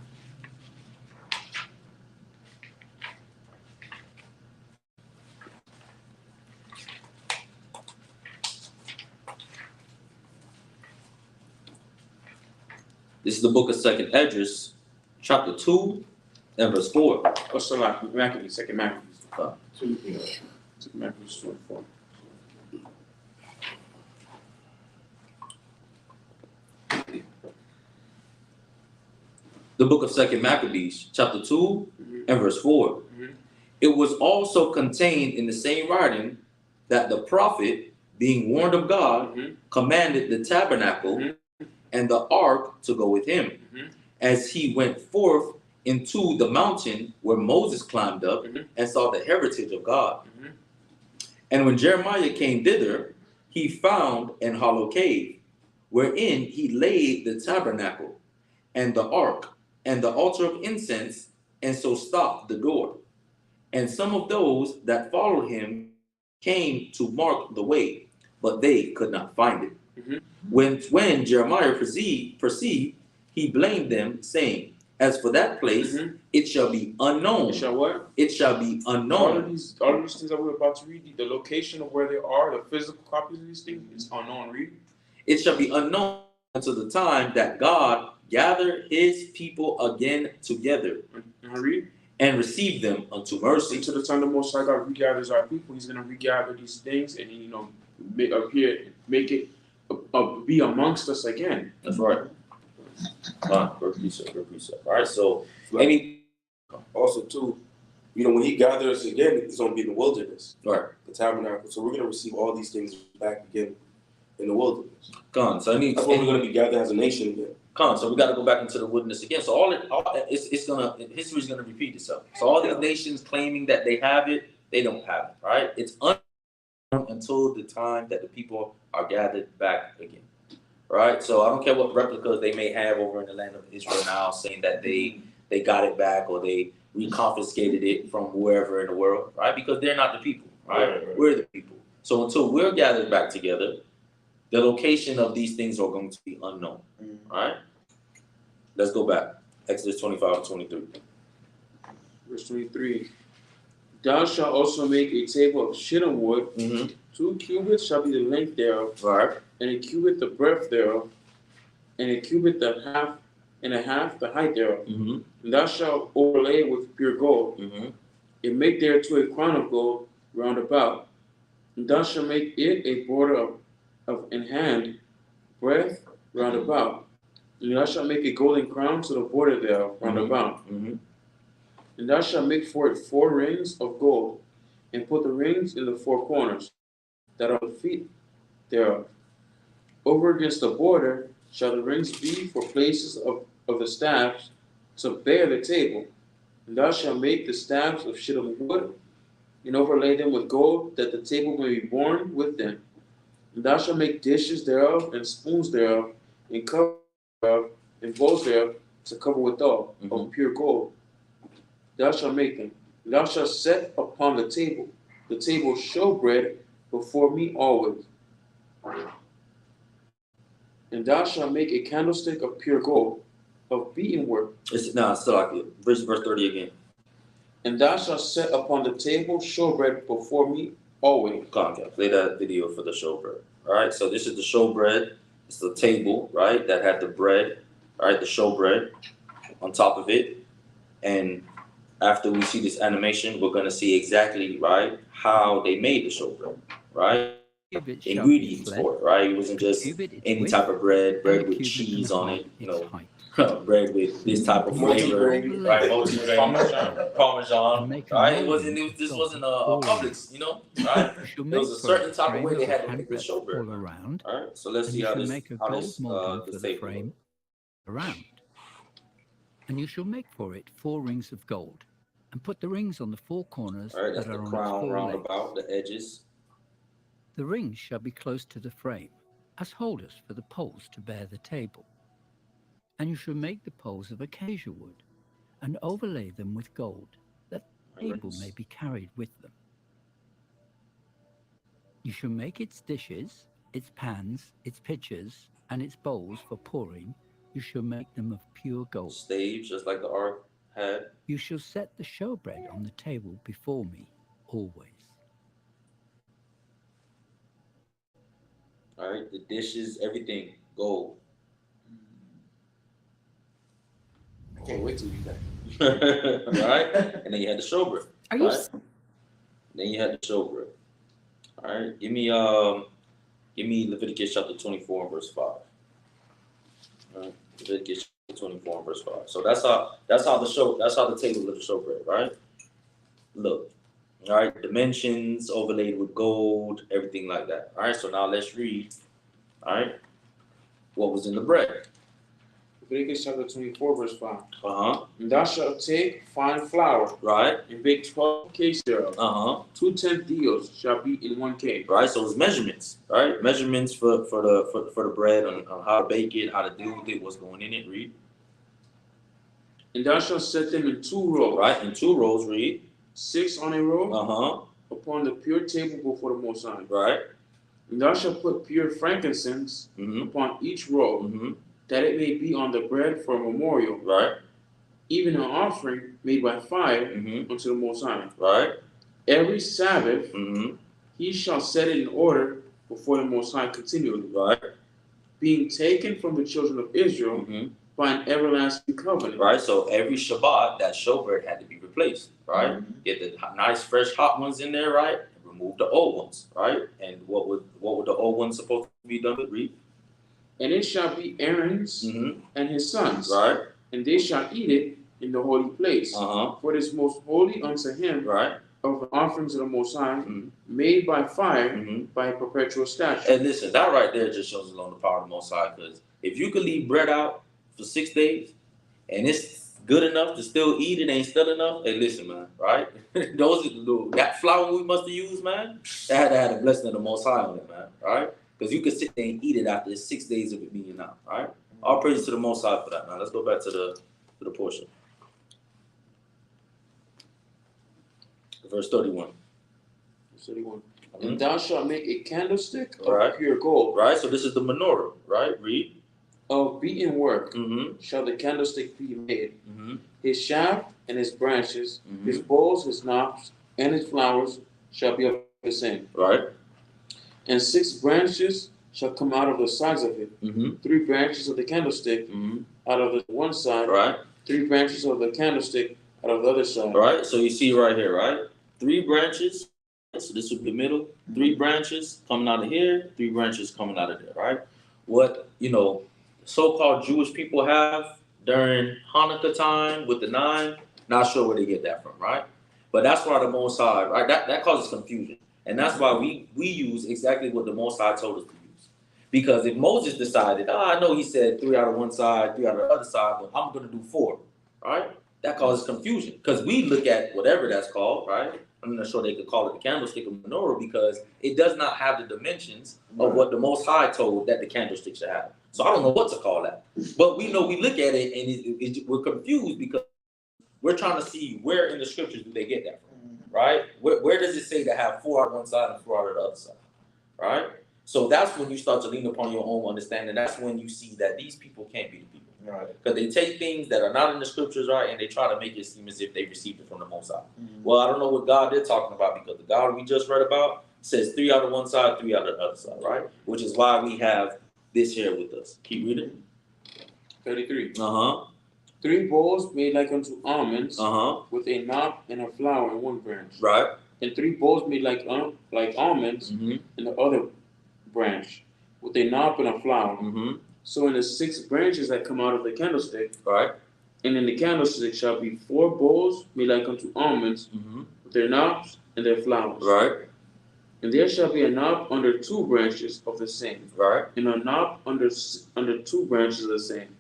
This is the book of Second Esdras, chapter 2 and verse 4. Oh, so like Maccabees, Second Maccabees. Second Maccabees 2 and 4. The book of Second Maccabees, chapter 2 and verse 4. It was also contained in the same writing that the prophet, being warned of God, commanded the tabernacle and the ark to go with him, as he went forth into the mountain where Moses climbed up and saw the heritage of God. And when Jeremiah came thither, he found an hollow cave, wherein he laid the tabernacle and the ark and the altar of incense, and so stopped the door. And some of those that followed him came to mark the way, but they could not find it. When Jeremiah perceived, he blamed them, saying, "As for that place, it shall be unknown." It shall what? It shall be unknown. All of these things that we're about to read, the location of where they are, the physical copies of these things, is unknown. Read. It shall be unknown until the time that God gather his people again together. Read. And receive them unto mercy. Until the time the Most High God regathers our people, he's going to regather these things and, make it be amongst us again. That's right. Per precept. All right, so also too, when he gathers again, it's going to be in the wilderness. Right. The tabernacle. So we're going to receive all these things back again in the wilderness. So that's when we're going to be gathered as a nation again. So we got to go back into the wilderness again. So history's gonna repeat itself. So all these nations claiming that they have it, they don't have it, right? It's until the time that the people are gathered back again, right? So I don't care what replicas they may have over in the land of Israel now, saying that they got it back or they reconfiscated it from wherever in the world, right? Because they're not the people, right? We're the people. So until we're gathered back together, the location of these things are going to be unknown, right? Let's go back. Exodus 25:23. Verse 23. Thou shalt also make a table of shittim wood. 2 cubits shall be the length thereof, and a cubit the breadth thereof, and a cubit the half and a half the height thereof. And thou shalt overlay it with pure gold, and make thereto a crown of gold round about. And thou shalt make it a border of an hand breadth round about. And thou shalt make a golden crown to the border thereof round about. And thou shalt make for it 4 rings of gold, and put the rings in the 4 corners that are the feet thereof. Over against the border shall the rings be for places of the staffs to bear the table. And thou shalt make the staffs of shittim wood, and overlay them with gold, that the table may be borne with them. And thou shalt make dishes thereof, and spoons thereof, and cups thereof, and bowls thereof, to cover withal, of pure gold. Thou shalt make them. And thou shalt set upon the table showbread before me always. And thou shalt make a candlestick of pure gold, of beaten work. Still like it. Verse 30 again. And thou shalt set upon the table showbread before me always. Okay, play that video for the showbread. All right, so this is the showbread. It's the table, right, that had the bread, all right, the showbread on top of it. And after we see this animation, we're going to see exactly, right, how they made the showbread, right? Ingredients for it, right? It wasn't just any type of bread with cheese on it, you know, bread with this type of flavor, right? Parmesan, right? This wasn't a Publix, you know, right? There was a certain type of way they had to make the showbread. All right, so let's see how this frame around. And you shall make for it 4 rings of gold, and put the rings on the 4 corners that are on the crown 4 round legs. about the edges. The rings shall be close to the frame, as holders for the poles to bear the table. And you shall make the poles of acacia wood, and overlay them with gold, that the table may be carried with them. You shall make its dishes, its pans, its pitchers, and its bowls for pouring. You shall make them of pure gold. Staves, just like the ark had. You shall set the showbread on the table before me always. All right, the dishes, everything, gold. I can't wait to eat that. Right? And then you had the showbread. Are you? Right? Then you had the showbread. All right, give me Leviticus chapter 24 and verse 5. All right, Leviticus 24 and verse 5. So that's how the table of the showbread, right? Look. All right, dimensions overlaid with gold, everything like that. All right, so now let's read, all right, what was in the bread. Leviticus chapter 24, verse 5. Uh-huh. And thou shalt take fine flour, right, and bake 12 cakes thereof. 2 deals shall be in 1 cake. Right, so it's measurements, right? Measurements for the bread on how to bake it, how to deal with it, what's going in it. Read. And thou shalt set them in 2 rows. Right, in 2 rows. Read. 6 on a row. Upon the pure table before the Most High. Right. And thou shalt put pure frankincense upon each row, that it may be on the bread for a memorial. Right. Even an offering made by fire unto the Most High. Right. Every Sabbath he shall set it in order before the Most High continually. Right. Being taken from the children of Israel by an everlasting covenant. Right. So every Shabbat, that showbread had to be replaced. Right. Get the nice, fresh, hot ones in there. Right. And remove the old ones. Right. And what would the old ones supposed to be done with? Read. And it shall be Aaron's and his sons. Right. And they shall eat it in the holy place. For it is most holy unto him. Right. Of the offerings of the Most High, made by fire, by a perpetual statute. And listen, that right there just shows alone the power of the Most High. Because if you could leave bread out for 6 days, and it's good enough to still eat, it ain't still enough. Hey, listen, man, right? That flour we must have used, man, that had to have a blessing of the Most High on it, man, right? Because you could sit there and eat it after 6 days of it being out, right? All praise to the Most High for that, man. Let's go back to the portion. Verse 31. And thou shalt make a candlestick of pure gold. Right, so this is the menorah, right? Read. Of beaten work shall the candlestick be made. His shaft and his branches, his bowls, his knobs, and his flowers shall be of the same. Right. And 6 branches shall come out of the sides of it. 3 branches of the candlestick out of the one side. Right. 3 branches of the candlestick out of the other side. Right. So you see right here, right? 3 branches. So this would be the middle. 3 branches coming out of here. 3 branches coming out of there. Right. What so-called Jewish people have during Hanukkah time with the 9, not sure where they get that from, right? But that's why the Most High, right? That causes confusion. And that's why we use exactly what the Most High told us to use. Because if Moses decided, I know he said 3 out of one side, 3 out of the other side, but I'm going to do 4, right? That causes confusion. Because we look at whatever that's called, right? I'm not sure they could call it the candlestick or menorah because it does not have the dimensions of what the Most High told that the candlestick should have. So I don't know what to call that. But we know we look at it and we're confused because we're trying to see where in the scriptures do they get that from, right? Where does it say to have 4 out of one side and 4 out of the other side, right? So that's when you start to lean upon your own understanding. That's when you see that these people can't be the people, right? Because they take things that are not in the scriptures, right, and they try to make it seem as if they received it from the Most High. Well, I don't know what God they're talking about because the God we just read about says 3 out of one side, 3 out of the other side, right? Which is why we have this here with us. Keep reading. 33. 3 bowls made like unto almonds, with a knob and a flower in one branch. Right. And 3 bowls made like almonds in the other branch, with a knob and a flower. So in the 6 branches that come out of the candlestick, right, and in the candlestick shall be 4 bowls made like unto almonds, with their knobs and their flowers. Right. And there shall be a knob under 2 branches of the same, Right. and a knob under 2 branches of the same,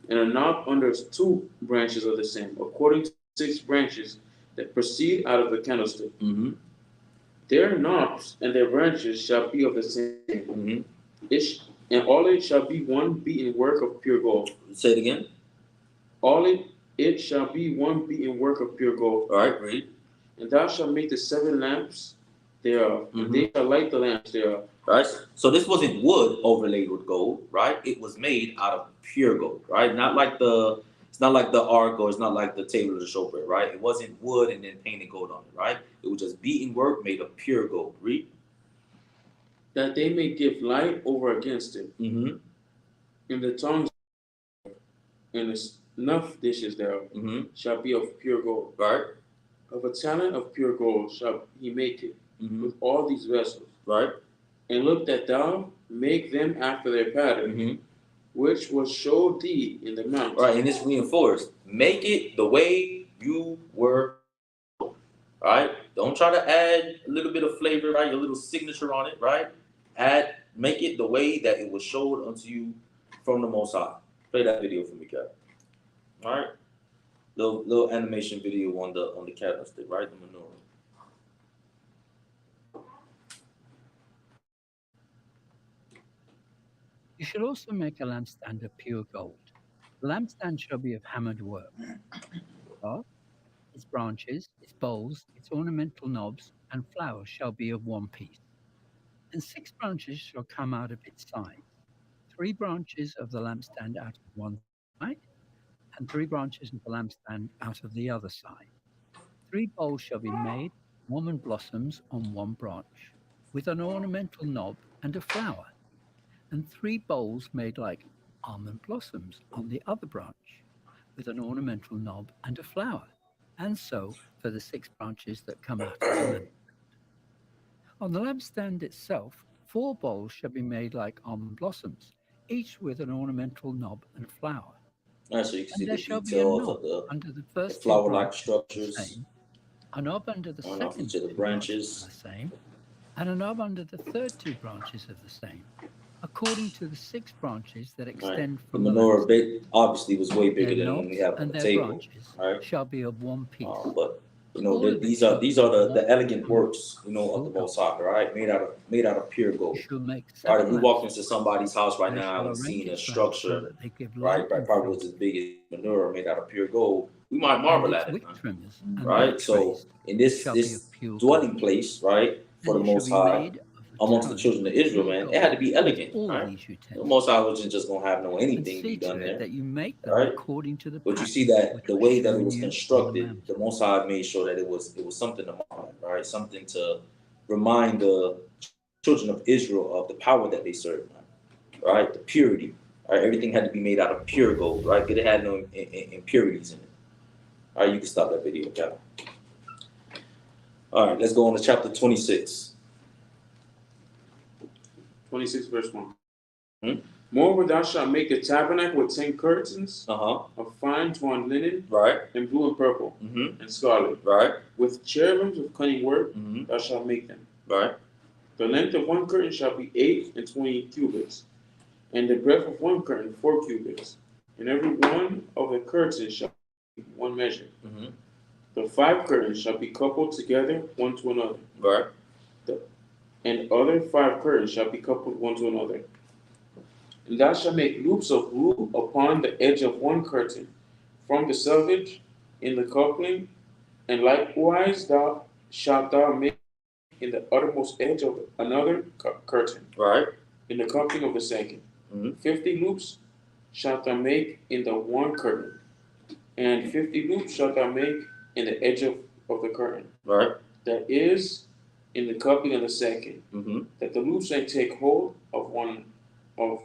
and a knob under 2 branches of the same, according to 6 branches that proceed out of the candlestick. Their knobs and their branches shall be of the same. And all it shall be one beaten work of pure gold. Say it again. All it shall be one beaten work of pure gold. All right, read. And thou shalt make the 7 lamps thereof, and they shall light the lamps thereof. Right. So this wasn't wood overlaid with gold, right? It was made out of pure gold, right? It's not like the ark or it's not like the table of the showbread, right? It wasn't wood and then painted gold on it, right? It was just beaten work made of pure gold. Read. That they may give light over against it. Mm-hmm. And the tongues and the snuff dishes thereof shall be of pure gold. Right. Of a talent of pure gold shall he make it with all these vessels. Right. And look that thou make them after their pattern, which was showed thee in the mount. Right, and it's reinforced. Make it the way you were. Right? Don't try to add a little bit of flavor, right? Your little signature on it, right? Make it the way that it was showed unto you from the Most High. Play that video for me, Cap. All right? Little animation video on the candlestick, right? The menorah. You shall also make a lampstand of pure gold. The lampstand shall be of hammered work. Its branches, its bowls, its ornamental knobs, and flowers shall be of one piece. And 6 branches shall come out of its sides, 3 branches of the lampstand out of one side, and 3 branches of the lampstand out of the other side. 3 bowls shall be made, almond blossoms on one branch, with an ornamental knob and a flower, and 3 bowls made like almond blossoms on the other branch, with an ornamental knob and a flower, and so for the 6 branches that come out of the lampstand. On the lampstand itself, 4 bowls shall be made like almond blossoms, each with an ornamental knob and flower. Right, so you can see And there the shall be a knob details of under the first flower-like two structures. the same, a knob under the on off second each of the 2 branches. of the same, and a knob under the third 2 branches of the same, according to the 6 branches that extend The from the menorah obviously was way bigger Their than when we have on and the their table, branches right? shall be of one piece. But you know, All of it these shall are be the one elegant works, you know, of full the Most High, right? Made out of pure gold. You shall make Right, 7 if we walked lamps. into somebody's house right They now shall and arrange seen a its lamps so structure, that they give right, light and probably was filled, as big as menorah made out of pure gold, we might and marvel its at it, wick man. trimmers and their Right? So trays in this shall be of pure dwelling gold. place, right, for And the it shall Most be High, made of a amongst the talent children of of Israel, pure man, it had to gold be with elegant, all right? these The utensils. Most High wasn't just gonna have And anything see be done to it there, that you make them right? according to the But you see pattern that which the was way that it shown was you on the constructed, the mountain. Most High made sure that it was something to marvel at, right? Something to remind the children of Israel of the power that they serve, right? The purity, right? Everything had to be made out of pure gold, right? Because it had no impurities in it. All right, you can stop that video, Kevin. All right, let's go on to chapter 26. 26 verse 1. Moreover, thou shalt make the tabernacle with 10 curtains Uh-huh. of fine twined linen, Right. and blue and purple, Mm-hmm. and scarlet. Right. With cherubims of cunning work, Mm-hmm. thou shalt make them. Right. The length of one curtain shall be 8 and 20 cubits, and the breadth of one curtain 4 cubits, and every one of the curtains shall be one measure. Mm-hmm. The 5 curtains shall be coupled together one to another, Right. and other 5 curtains shall be coupled one to another. And thou shalt make loops of wool upon the edge of one curtain, from the selvage in the coupling, and likewise thou shalt make in the uttermost edge of another curtain, Right. in the coupling of the second. Mm-hmm. 50 loops shalt thou make in the one curtain, and 50 loops shalt thou make in the edge of the curtain Right. that is in the coupling of the second, Mm-hmm. that the loops may take hold of one of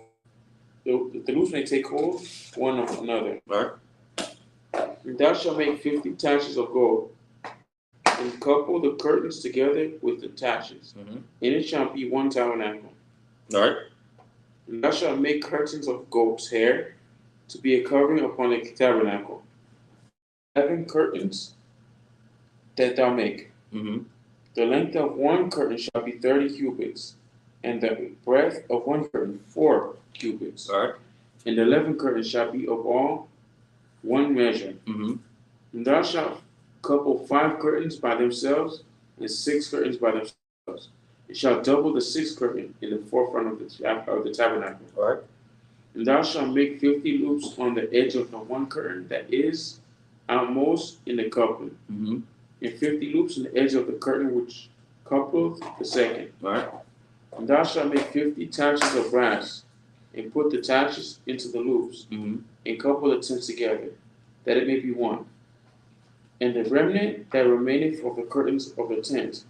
the loops may take hold one of another. Right. And thou shalt make 50 taches of gold, and couple the curtains together with the taches, Mm-hmm. and it shall be one tabernacle. Right. And thou shalt make curtains of goat's hair to be a covering upon the tabernacle. 11 curtains that thou make. Mm-hmm. The length of one curtain shall be 30 cubits, and the breadth of one curtain 4 cubits. Right. And the 11 curtains shall be of all one measure. Mm-hmm. And thou shalt couple 5 curtains by themselves, and 6 curtains by themselves. And shalt double the 6th curtain in the forefront of the tabernacle. Right. And thou shalt make 50 loops on the edge of the one curtain that is outmost in the coupling, Mm-hmm. and 50 loops on the edge of the curtain which coupleth the second. Right. And thou shalt make 50 taches of brass, and put the taches into the loops, Mm-hmm. and couple the tents together, that it may be one. And the remnant that remaineth of the curtains of the tent,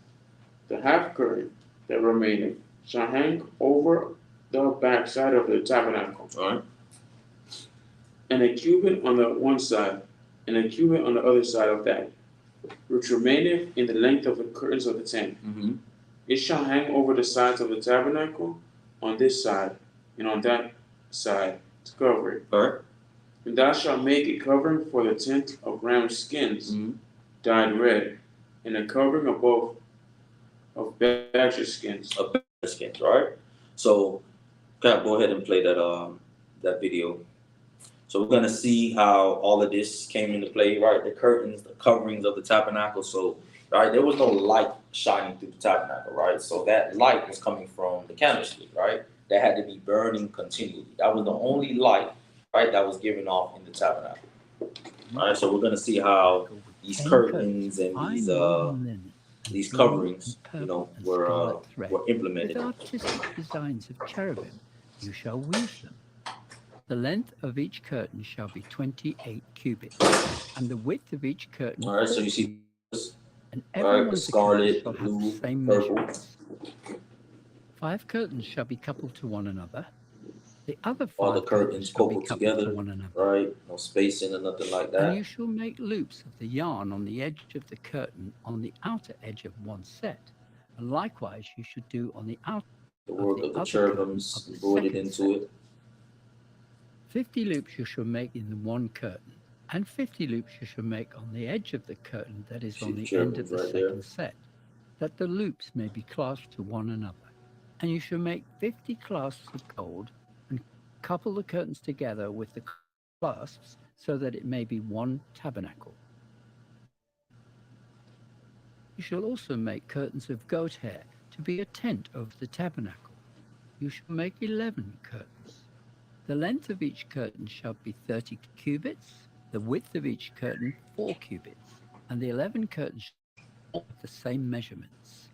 the half curtain that remaineth, shall hang over the back side of the tabernacle, Right. and a cubit on the one side, and a cubit on the other side of that, which remaineth in the length of the curtains of the tent. Mm-hmm. It shall hang over the sides of the tabernacle on this side and on that side to cover it. Right. And thou shalt make a covering for the tent of ram skins Mm-hmm. dyed red, and a covering above of badger skins. Skins. Right. So, Cap, go ahead and play that video. So we're gonna see how all of this came into play, right? The curtains, the coverings of the tabernacle. So, right, there was no light shining through the tabernacle, right? So that light was coming from the candlestick, right? That had to be burning continually. That was the only light, right, that was given off in the tabernacle. All right. So we're gonna see how these curtains and these coverings, were implemented. With artistic designs of cherubim, you shall weave them. The length of each curtain shall be 28 cubits, and the width of each curtain. All right, so you see this, and right, every the one scarlet, shall have blue, the same purple. measurements. 5 curtains shall be coupled to one another. The other 5 all the curtains shall be coupled coupled together, to one another. right? No spacing or nothing like And that. you shall make loops of the yarn on the edge of the curtain on the outer edge of one set, and likewise you should do on the outer. The work of the other cherubims curtain of the embroidered second into set. it. 50 loops you shall make in the one curtain, and 50 loops you shall make on the edge of the curtain that is See on the the end of cherubims the right there. second set, that the loops may be clasped to one another. And you shall make 50 clasps of gold, and couple the curtains together with the clasps, so that it may be one tabernacle. You shall also make curtains of goat hair to be a tent over the tabernacle. You shall make 11 curtains. The length of each curtain shall be 30 cubits, the width of each curtain 4 cubits, and the 11 curtains shall have the same measurements.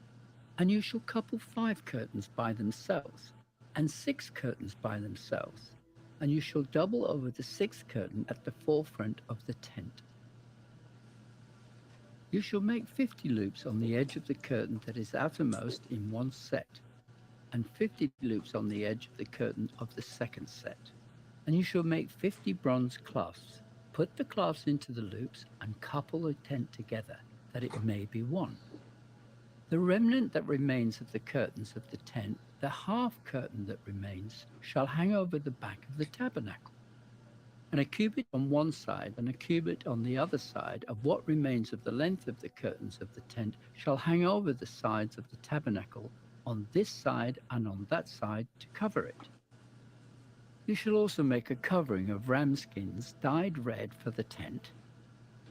And you shall couple 5 curtains by themselves, and 6 curtains by themselves, and you shall double over the 6th curtain at the forefront of the tent. You shall make 50 loops on the edge of the curtain that is outermost in one set, and 50 loops on the edge of the curtain of the second set. And you shall make 50 bronze clasps. Put the clasps into the loops and couple the tent together, that it may be one. The remnant that remains of the curtains of the tent, the half curtain that remains, shall hang over the back of the tabernacle. And a cubit on one side and a cubit on the other side of what remains of the length of the curtains of the tent shall hang over the sides of the tabernacle on this side and on that side to cover it. You shall also make a covering of ram skins dyed red for the tent,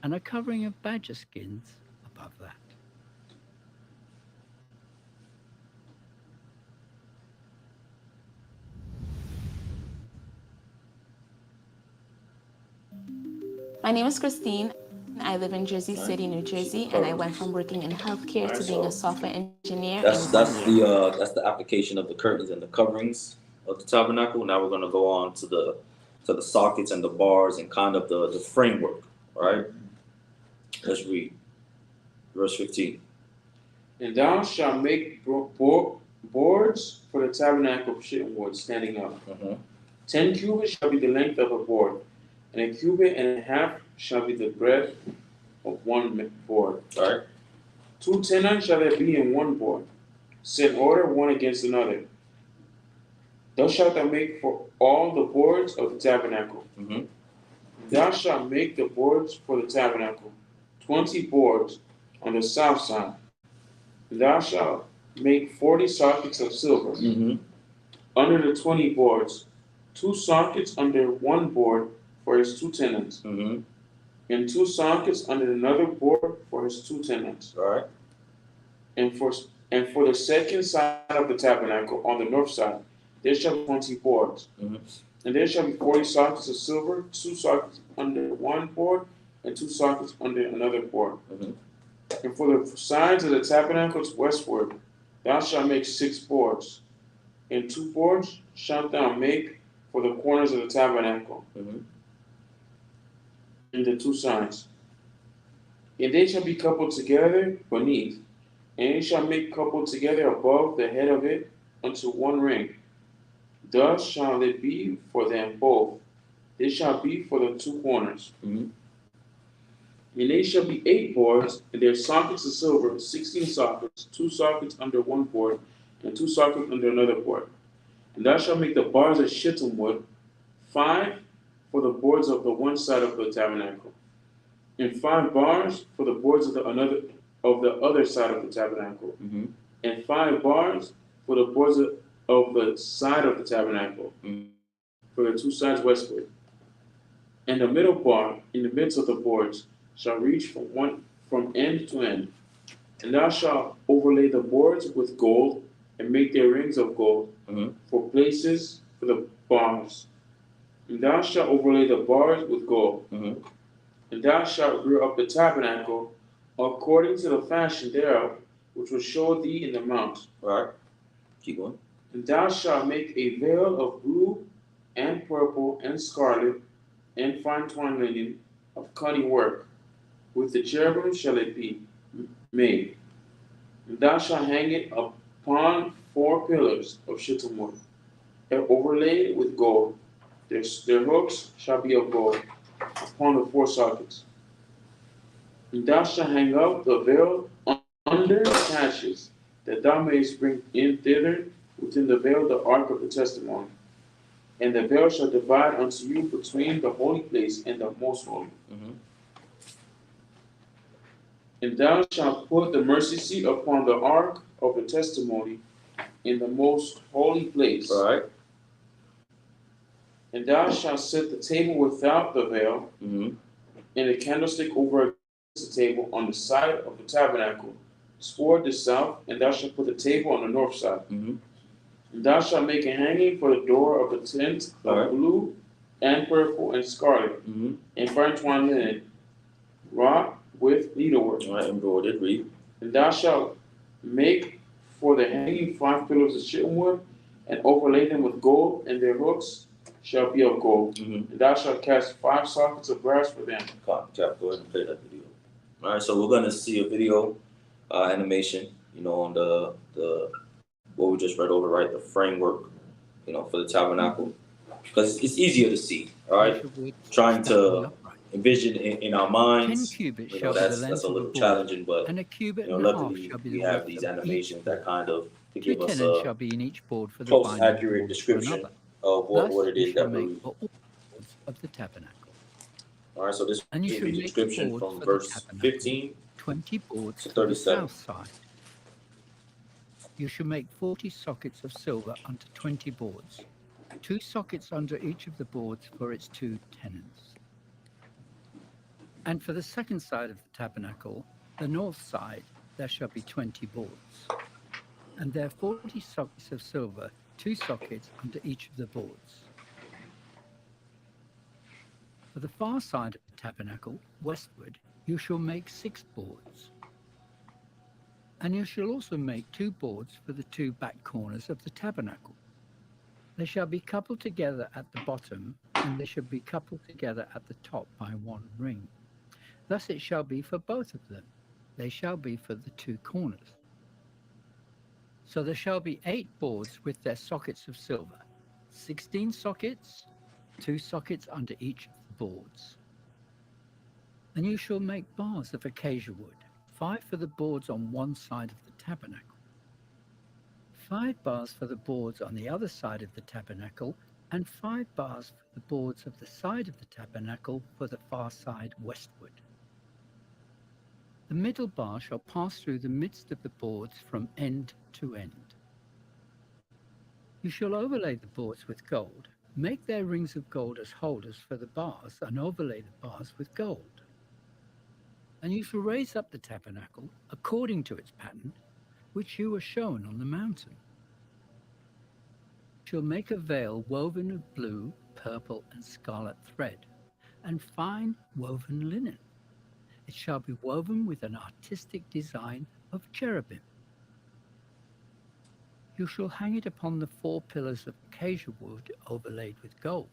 and a covering of badger skins above that. My name is Christine. I live in Jersey City, New Jersey, and I went from working in healthcare to being a software engineer. That's the application of the curtains and the coverings of the tabernacle. Now we're going to go on to the sockets and the bars and kind of the framework. All right. Let's read verse 15. And thou shalt make boards for the tabernacle of shittim wood standing up. 10 cubits shall be the length of a board, and a cubit and a half shall be the breadth of one board. All right. 2 tenons shall there be in one board, set in order one against another. Thus shalt thou make for all the boards of the tabernacle. Thou shalt make the boards for the tabernacle, 20 boards on the south side. Thou shalt make 40 sockets of silver. Under the 20 boards, 2 sockets under one board for his 2 tenons, and 2 sockets under another board for his 2 tenons. All right. And for the second side of the tabernacle on the north side, there shall be 20 boards. And there shall be 40 sockets of silver, 2 sockets under one board, and 2 sockets under another board. And for the sides of the tabernacles westward, thou shalt make 6 boards, and 2 boards shalt thou make for the corners of the tabernacle, in the 2 sides. And they shall be coupled together beneath, and it shall make coupled together above the head of it unto one ring. Thus shall it be for them both. They shall be for the 2 corners. And they shall be 8 boards, and their sockets of silver, 16 sockets, 2 sockets under one board, and 2 sockets under another board. And thou shalt make the bars of shittim wood, 5 for the boards of the one side of the tabernacle, and 5 bars for the boards of the other side of the tabernacle, and 5 bars for the boards of the side of the tabernacle, for the 2 sides westward. And the middle bar in the midst of the boards shall reach from end to end. And thou shalt overlay the boards with gold, and make their rings of gold for places for the bars. And thou shalt overlay the bars with gold. And thou shalt rear up the tabernacle according to the fashion thereof, which was showed thee in the mount. All right. Keep going. And thou shalt make a veil of blue and purple and scarlet and fine twined linen of cunning work. With the cherubim shall it be made. And thou shalt hang it upon 4 pillars of shittim wood, and overlaid with gold. Their hooks shall be of gold upon the 4 sockets. And thou shalt hang up the veil under the sashes, that thou mayest bring in thither within the veil the ark of the testimony. And the veil shall divide unto you between the holy place and the most holy. And thou shalt put the mercy seat upon the ark of the testimony in the most holy place. All right. And thou shalt set the table without the veil, and the candlestick over the table on the side of the tabernacle toward the south, and thou shalt put the table on the north side. And thou shalt make a hanging for the door of the tent of blue and purple and scarlet, and fine twined linen, wrought with needlework. All right, embroidered, read. And thou shalt make for the hanging 5 pillars of shittim wood, and overlay them with gold, and their hooks shall be of gold. And thou shalt cast 5 sockets of brass for them. Cap, go ahead and play that video. All right, so we're gonna see a video animation, on the what we just read over, right? The framework, for the tabernacle, because it's easier to see. All right, trying to envision in our 10 minds. cubits You shall know, be the that's length a of the little board, challenging, but and a cubit you know, and a half luckily shall be we the have width these of each animations that board. kind of to 2 give us tenons a shall be in each board for the close, binding accurate one to description another. of Thus what it you is shall that we're make reading. for all boards of the tabernacle. All right, so this And you is shall the make the description boards from for the verse tabernacle 15 20 boards to for the 37. south side. You shall make 40 sockets of silver unto 20 boards, 2 sockets under each of the boards for its 2 tenons. And for the second side of the tabernacle, the north side, there shall be 20 boards. And there 40 sockets of silver, 2 sockets under each of the boards. For the far side of the tabernacle, westward, you shall make 6 boards. And you shall also make 2 boards for the 2 back corners of the tabernacle. They shall be coupled together at the bottom, and they shall be coupled together at the top by 1 ring. Thus it shall be for both of them. They shall be for the 2 corners. So there shall be 8 boards with their sockets of silver, 16 sockets, 2 sockets under each of the boards. And you shall make bars of acacia wood, 5 for the boards on one side of the tabernacle, 5 bars for the boards on the other side of the tabernacle, and 5 bars for the boards of the side of the tabernacle for the far side westward. The middle bar shall pass through the midst of the boards from end to end. You shall overlay the boards with gold, make their rings of gold as holders for the bars, and overlay the bars with gold. And you shall raise up the tabernacle according to its pattern, which you were shown on the mountain. You shall make a veil woven of blue, purple, and scarlet thread, and fine woven linen. It shall be woven with an artistic design of cherubim. You shall hang it upon the 4 pillars of acacia wood overlaid with gold,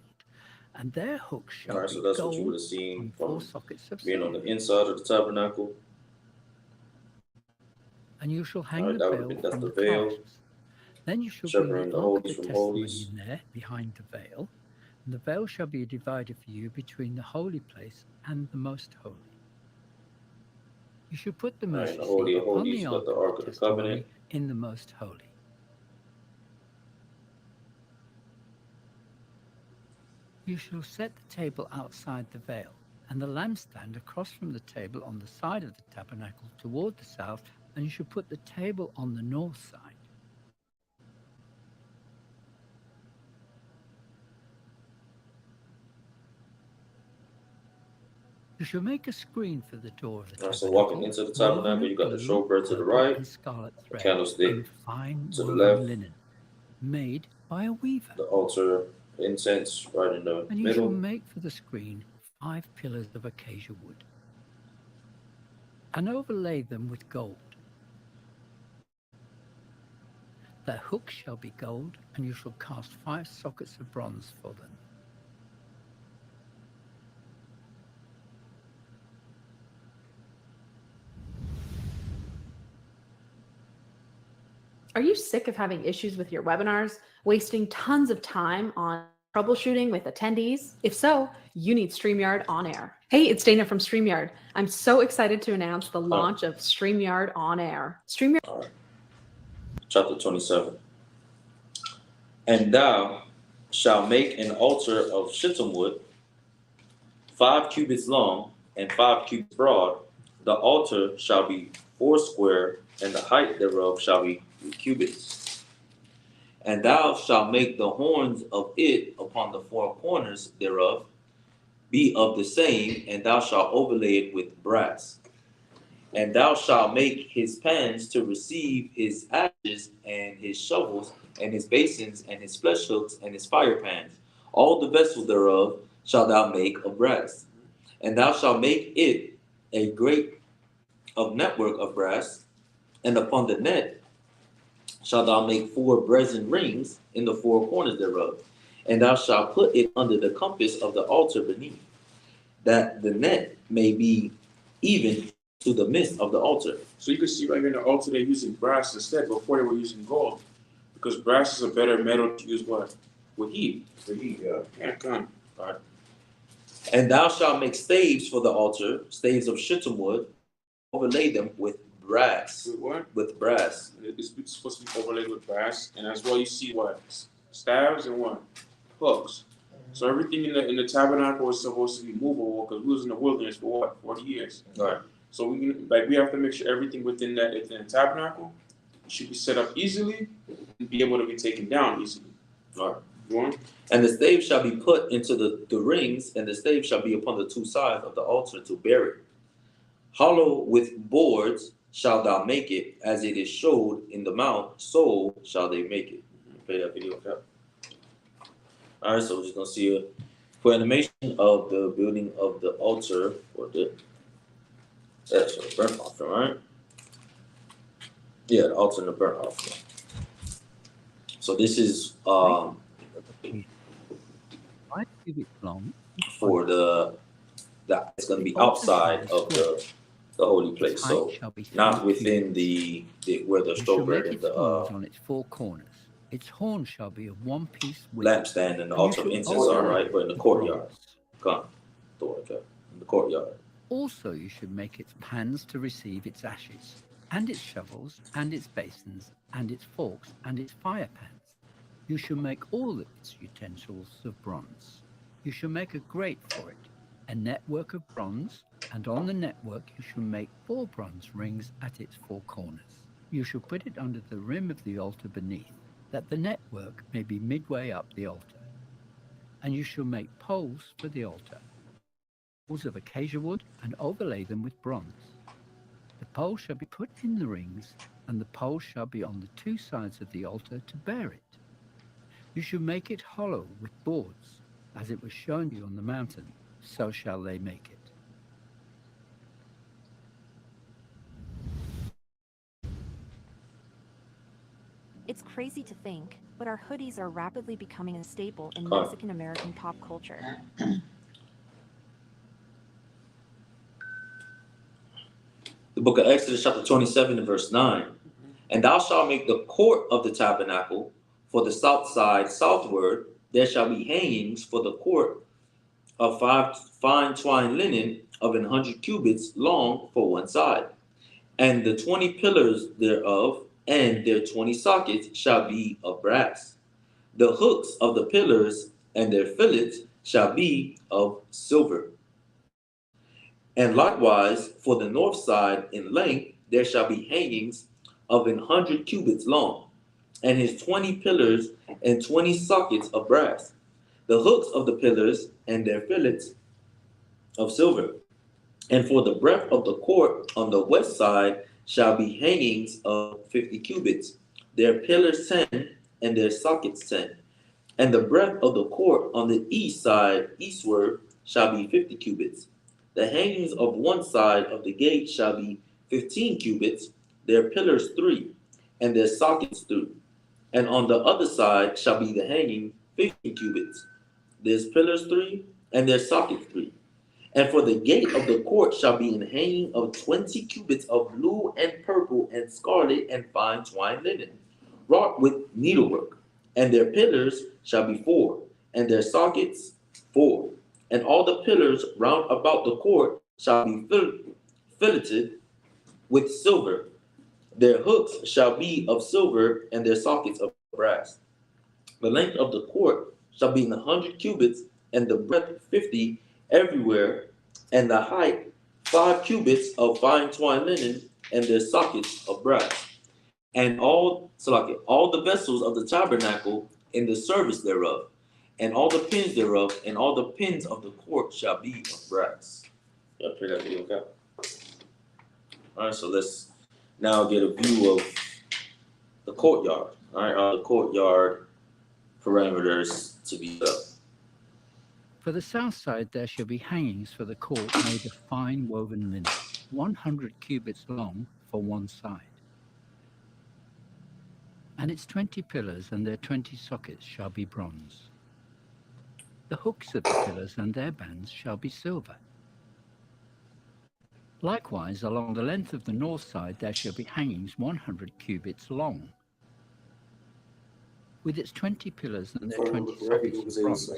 and their hooks shall All right, be so that's what you gold would have seen on from 4 sockets of being on silver. the inside of the tabernacle. And you shall All hang right, the that would have veil been that's from the the veil clasps. Then you shall bring the separating the ark of holies the from testimony holies. in there behind the veil, and the veil shall be divided for you between the holy place and the most holy. You shall put the All right, mercy the Holy seat of upon Holies, the you got ark the of Ark the of the Covenant. testimony in the most holy. You shall set the table outside the veil, and the lampstand across from the table on the side of the tabernacle toward the south, and you shall put the table on the north side. You shall make a screen for the door of the All right, so tabernacle, walking into the woven tabernacle, of you got the blue, showbread to the purple, right, and scarlet the thread, candlestick and fine to the woven left, linen, made by a weaver. the altar, incense right in the And you shall middle. make for the screen 5 pillars of acacia wood, and overlay them with gold. Their hooks shall be gold, and you shall cast 5 sockets of bronze for them. Are you sick of having issues with your webinars, wasting tons of time on troubleshooting with attendees? If so, you need StreamYard On Air. Hey, it's Dana from StreamYard. I'm so excited to announce the launch of StreamYard On Air. StreamYard. All right. Chapter 27. And thou shalt make an altar of shittim wood, 5 cubits long and 5 cubits broad. The altar shall be 4 square, and the height thereof shall be 3 cubits. And thou shalt make the horns of it upon the 4 corners thereof be of the same, and thou shalt overlay it with brass. And thou shalt make his pans to receive his ashes, and his shovels, and his basins, and his flesh hooks, and his fire pans. All the vessels thereof shalt thou make of brass. And thou shalt make it a grate of network of brass, and upon the net shalt thou make 4 brazen rings in the 4 corners thereof. And thou shalt put it under the compass of the altar beneath, that the net may be even to the midst of the altar. So you can see right here in the altar they're using brass instead. Before they were using gold, because brass is a better metal to use what? With heat. For heat, yeah. Yeah, come on. All right. And thou shalt make staves for the altar, staves of shittim wood, overlay them with brass. With what? With brass. It's supposed to be overlaid with brass, and as well you see what? Staves and what? Hooks. So everything in the tabernacle was supposed to be movable because we was in the wilderness for what? 40 years. Right. So we have to make sure everything within the tabernacle should be set up easily and be able to be taken down easily. All right. You want? And the stave shall be put into the rings, and the stave shall be upon the two sides of the altar to bear it. Hollow with boards shalt thou make it, as it is showed in the mount, so shall they make it. Play that video, okay? All right, so we're just gonna see a quick animation of the building of the altar for the burnt offering, right? Yeah, the altar and the burnt offering. So this is 5 cubits long. for that it's going to be outside of the holy place, so not within the where the You shall showbread make and its the horns on its 4 corners. Its horn shall be of 1 piece width. lampstand and the altar of incense are right, but in the courtyard. Come, okay, in the courtyard. Also, you should make its pans to receive its ashes, and its shovels, and its basins, and its forks, and its fire pans. You shall make all its utensils of bronze. You shall make a grate for it, a network of bronze, and on the network you shall make 4 bronze rings at its 4 corners. You shall put it under the rim of the altar beneath, that the network may be midway up the altar. And you shall make poles for the altar, poles of acacia wood, and overlay them with bronze. The pole shall be put in the rings, and the pole shall be on the 2 sides of the altar to bear it. You shall make it hollow with boards, as it was shown you on the mountain, so shall they make it. It's crazy to think, but our hoodies are rapidly becoming a staple in Huh. Mexican American pop culture. The book of Exodus, chapter 27, and verse 9. And thou shalt make the court of the tabernacle for the south side southward. There shall be hangings for the court of 5 fine twined linen of 100 cubits long for one side. And the 20 pillars thereof and their 20 sockets shall be of brass. The hooks of the pillars and their fillets shall be of silver. And likewise, for the north side in length, there shall be hangings of 100 cubits long, and his 20 pillars and 20 sockets of brass. The hooks of the pillars and their fillets of silver. And for the breadth of the court on the west side shall be hangings of 50 cubits, their pillars 10, and their sockets 10. And the breadth of the court on the east side eastward shall be 50 cubits. The hangings of one side of the gate shall be 15 cubits, their pillars 3, and their sockets 3. And on the other side shall be the hanging 15 cubits, their pillars 3, and their sockets 3. And for the gate of the court shall be an hanging of 20 cubits of blue and purple and scarlet and fine twined linen, wrought with needlework. And their pillars shall be 4, and their sockets 4. And all the pillars round about the court shall be filleted with silver. Their hooks shall be of silver, and their sockets of brass. The length of the court shall be 100 cubits, and the breadth 50 everywhere, and the height 5 cubits of fine twined linen, and their sockets of brass. And all the vessels of the tabernacle in the service thereof, and all the pins thereof, and all the pins of the court shall be of brass. Yeah, play that video, okay? All right, so let's now get a view of the courtyard. All right, the courtyard parameters to be up. For the south side there shall be hangings for the court made of fine woven linen, 100 cubits long for one side. And its 20 pillars and their 20 sockets shall be bronze. The hooks of the pillars and their bands shall be silver. Likewise, along the length of the north side there shall be hangings 100 cubits long, with its 20 pillars and their 20 sockets of bronze.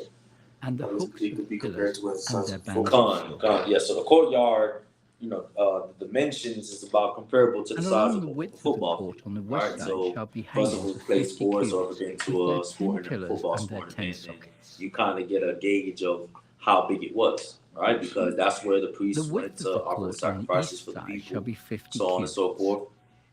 and the hooks It of could be pillars compared to as and size their of football. bands. Yeah, so the courtyard, the dimensions is about comparable to the And size along of the a width of the football court field. on the All west right, side so shall be person hangings who of plays 50 sports or ever cubits, been with to their a 10 sporting pillars football and their sporting 10 event, then sockets. you kind of get a gauge of how big it was, right? Because that's where the The priests went width of to the offer the court on the sacrifices east for the side shall people, be 50 so on and so cubits. forth.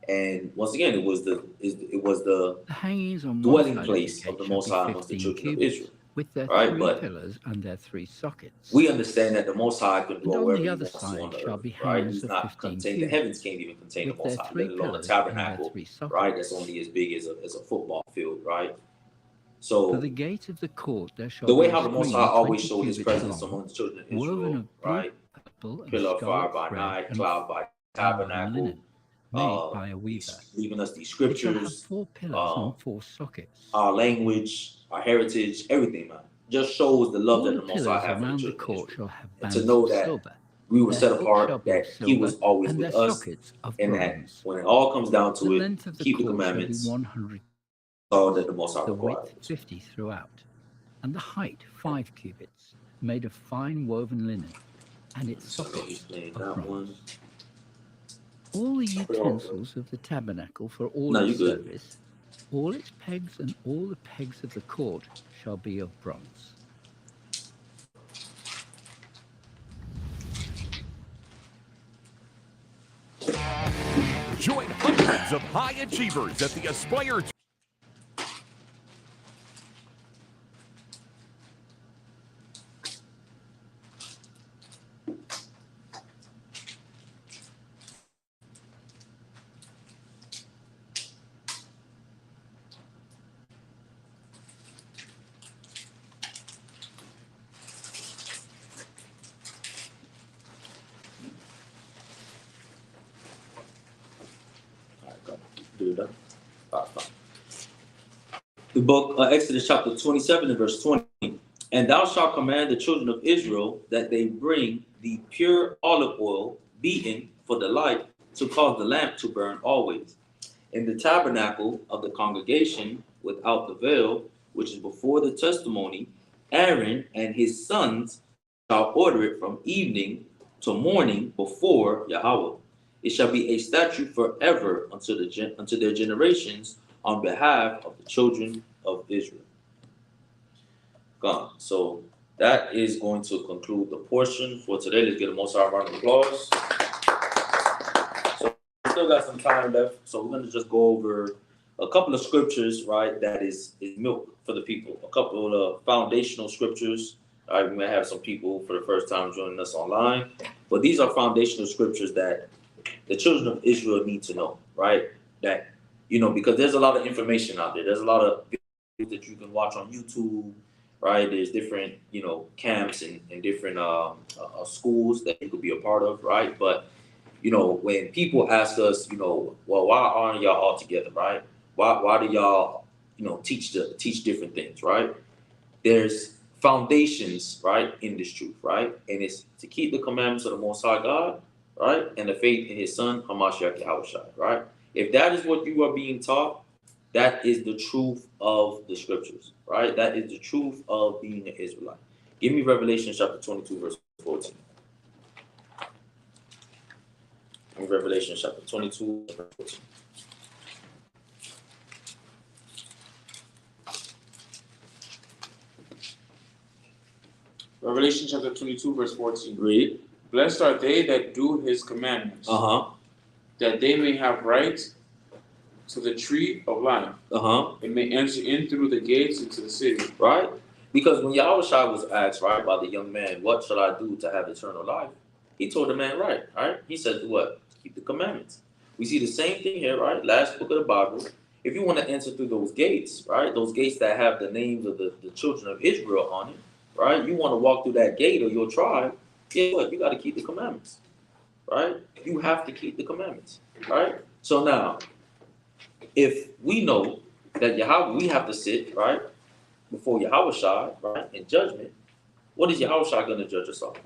And once again, it was the The hangings on one dwelling side of the place of gate the shall Most be High amongst the 15 children of cubits, Israel, with their right? 3 But pillars and their 3 sockets. we understand that the Most High can And dwell on wherever the He other wants to on side the shall earth, be right? hangings He's of not 15 contained. The heavens cubits, can't even contain the with Most their High, 3 let alone a pillars and their tabernacle, 3 right? That's sockets. only as big as a football field, right? For So the gate of the court there shall the be way a how the Most High screen always 20 showed His cubits presence long, among the children of woven Israel, of blue, right? purple, and Pillar of fire scarlet by thread, night, and cloud by woven tabernacle, linen, made by a weaver. leaving us these It shall have scriptures, 4 pillars on 4 sockets. our language, our heritage, everything, man. Just shows the love All that the the Most High pillars had for the around the children of court Israel. shall have And to bands know of that silver. we were Their set hooks shall apart, be of that He was silver, always and with their us, sockets of and that bronze. when it all comes down The to it, length of the keep the court shall be commandments, 100 all that the Most High the requires. width 50 throughout, and the height 5 cubits, made of fine woven linen, and its So he's sockets playing of that one. bronze. All the utensils of the tabernacle for all No, you its good. service, all its pegs and all the pegs of the court shall be of bronze. Join hundreds of high achievers at the Aspire All right, go. Do it done. All right, fine. The book Exodus chapter 27 and verse 20. And thou shalt command the children of Israel that they bring the pure olive oil beaten for the light, to cause the lamp to burn always. In the tabernacle of the congregation without the veil, which is before the testimony, Aaron and his sons shall order it from evening to morning before Yahawah. It shall be a statute forever unto their generations, on behalf of the children of Israel. Gone. So that is going to conclude the portion for today. Let's get a most high round of applause. So we still got some time left, so we're going to just go over a couple of scriptures, right? That is milk for the people. A couple of foundational scriptures. All right, we may have some people for the first time joining us online, but these are foundational scriptures that the children of Israel need to know, right? That, because there's a lot of information out there. There's a lot of videos that you can watch on YouTube, right? There's different, camps and different schools that you could be a part of, right? But, when people ask us, well, why aren't y'all all together, right? Why do y'all, teach different things, right? There's foundations, right, in this truth, right? And it's to keep the commandments of the Most High God, right? And the faith in His Son, Hamashiach Yahawashi, right? If that is what you are being taught, that is the truth of the scriptures, right? That is the truth of being an Israelite. Give me Revelation chapter 22, verse 14. Revelation chapter 22, verse 14. Revelation chapter 22, verse 14. Read. Blessed are they that do His commandments, that they may have right to the tree of life, and may enter in through the gates into the city. Right? Because when Yahawashi was asked, right, by the young man, what shall I do to have eternal life? He told the man, right? He said, what? Keep the commandments. We see the same thing here, right? Last book of the Bible. If you want to enter through those gates, right, those gates that have the names of the children of Israel on it, right? You want to walk through that gate of your tribe, guess what? You got to keep the commandments, right? You have to keep the commandments, right? So now, if we know that Yahawah, we have to sit, right, before Yahawashi, right, in judgment, what is Yahawashi going to judge us off?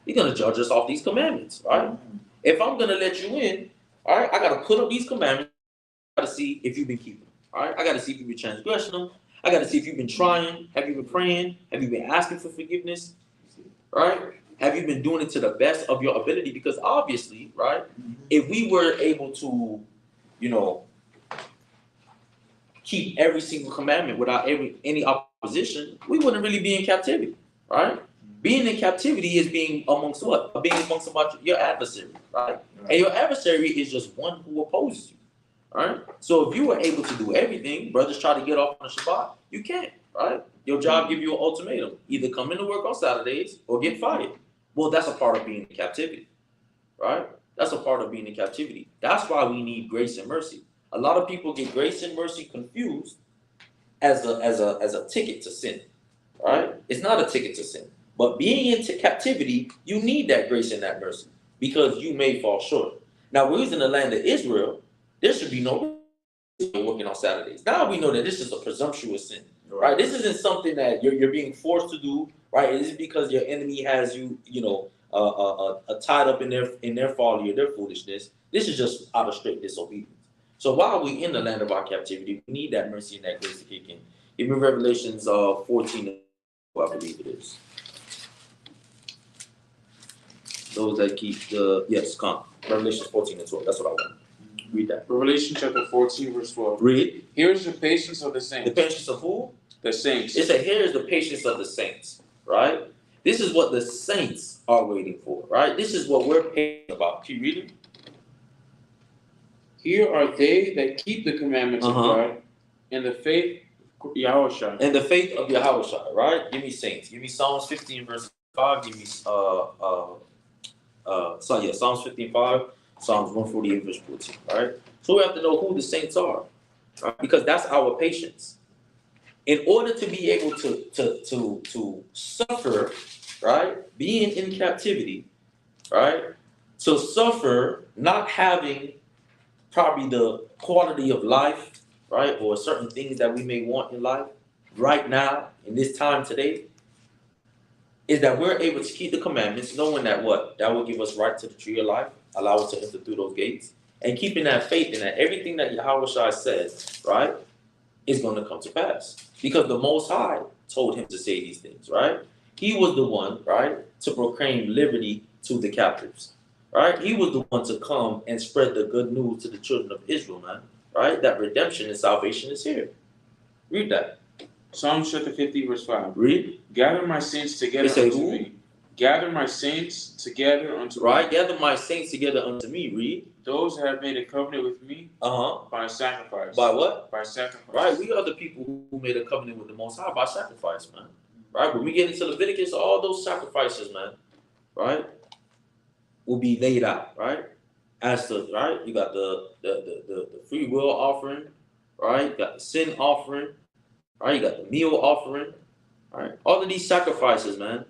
He's going to judge us off these commandments, right? If I'm going to let you in, all right, I got to put up these commandments. I got to see if you've been keeping them, all right? I got to see if you've been transgressing them. I got to see if you've been trying. Have you been praying? Have you been asking for forgiveness? Right? Have you been doing it to the best of your ability? Because obviously, right, if we were able to, you know, keep every single commandment without any opposition, we wouldn't really be in captivity, right? Being in captivity is being amongst what? Being amongst your adversary, right? And your adversary is just one who opposes you, right? So if you were able to do everything, brothers try to get off on the Shabbat, you can't, right? Your job give you an ultimatum: either come into work on Saturdays or get fired. Well, that's a part of being in captivity, right? That's a part of being in captivity. That's why we need grace and mercy. A lot of people get grace and mercy confused as a ticket to sin, right? It's not a ticket to sin. But being into captivity, you need that grace and that mercy because you may fall short. Now, we're in the land of Israel. There should be no working on Saturdays. Now we know that this is a presumptuous sin, right? This isn't something that you're being forced to do, right? It is because your enemy has you, tied up in their folly or their foolishness. This is just out of straight disobedience. So while we're in the land of our captivity, we need that mercy and that grace to kick in. Give me Revelations 14, I believe it is. Those that keep come. Revelations 14 and 12. That's what I want. Read that. Revelation chapter 14, verse 12. Read. Here's the patience of the saints. The patience of who? The saints. It said, here's the patience of the saints, right? This is what the saints are waiting for, right? This is what we're patient about. Keep reading. Here are they that keep the commandments of God and the faith of Yahawah. And the faith of Yahawah, right? Give me saints. Give me Psalms 15, verse 5. Give me Psalms 15, 5. Psalms 148, verse 14, right? So we have to know who the saints are, right? Because that's our patience. In order to be able to suffer, right, being in captivity, right, to suffer not having probably the quality of life, right, or certain things that we may want in life right now, in this time today, is that we're able to keep the commandments, knowing that what? That will give us right to the tree of life, allow us to enter through those gates, and keeping that faith in that everything that Yahawah says, right, is going to come to pass. Because the Most High told him to say these things, right? He was the one, right, to proclaim liberty to the captives, right? He was the one to come and spread the good news to the children of Israel, man, right? That redemption and salvation is here. Read that. Psalms chapter 50, verse 5. Read. Gather my saints together unto me. Gather my saints together unto me. Right, gather my saints together unto me. Read. Those that have made a covenant with me by sacrifice. By what? By sacrifice. Right, we are the people who made a covenant with the Most High by sacrifice, man. Right, when we get into Leviticus, all those sacrifices, man, right, will be laid out, right? As the right, you got the free will offering, right? You got the sin offering, right? You got the meal offering, right? All of these sacrifices, man,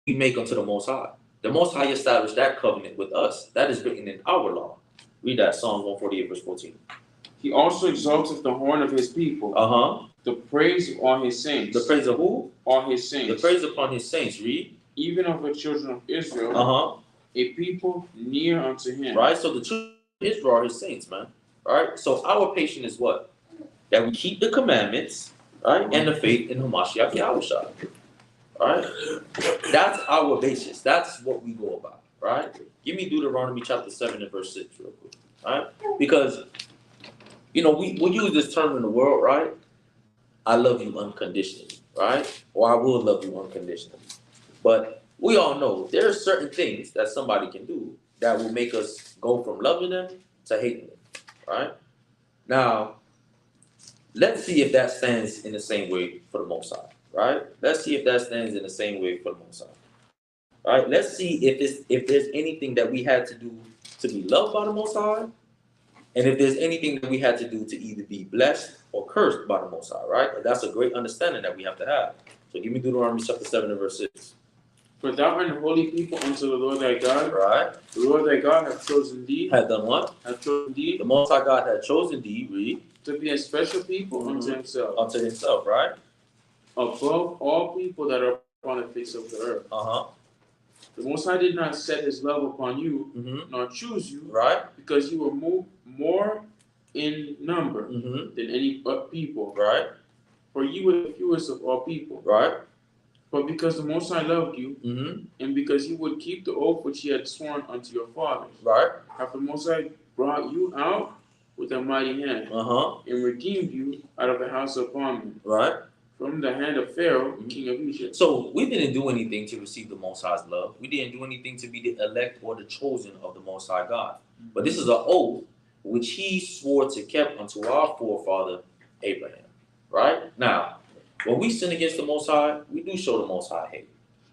we make unto the Most High. The Most High established that covenant with us. That is written in our law. Read that, Psalm 148, verse 14. He also exalteth the horn of his people. The praise of all his saints. The praise of who? All his saints. The praise upon his saints. Read. Even of the children of Israel. A people near unto him. Right? So the children of Israel are his saints, man. Right? So our patience is what? That we keep the commandments, right? And the faith in Hamashiach Yahawah. Right? That's our basis. That's what we go about. Right? Give me Deuteronomy chapter 7 and verse 6 real quick. Right? Because, we use this term in the world, right? I love you unconditionally, right? Or I will love you unconditionally. But we all know there are certain things that somebody can do that will make us go from loving them to hating them, right? Now, let's see if that stands in the same way for the Most High, right? Let's see if that stands in the same way for the Most High, right? Let's see if there's anything that we had to do to be loved by the Most High, and if there's anything that we had to do to either be blessed or cursed by the Most High, right? And that's a great understanding that we have to have. So give me Deuteronomy chapter 7 and verse 6. For thou art a holy people unto the Lord thy God. Right. The Lord thy God hath chosen thee. Had done what? Hath chosen thee. The Most High God had chosen thee, read. To be a special people unto himself. Unto himself, right? Above all people that are upon the face of the earth. The Most High did not set his love upon you, nor choose you, right? Because you were more in number than any people, right? For you were the fewest of all people. Right. But because the Most High loved you, Mm-hmm. and because he would keep the oath which he had sworn unto your fathers, Right. hath the Most High brought you out with a mighty hand, and redeemed you out of the house of bondmen, right, from the hand of Pharaoh, king of Egypt. So we didn't do anything to receive the Most High's love. We didn't do anything to be the elect or the chosen of the Most High God. But this is an oath which he swore to keep unto our forefather Abraham. Right? Now, when we sin against the Most High, we do show the Most High hate.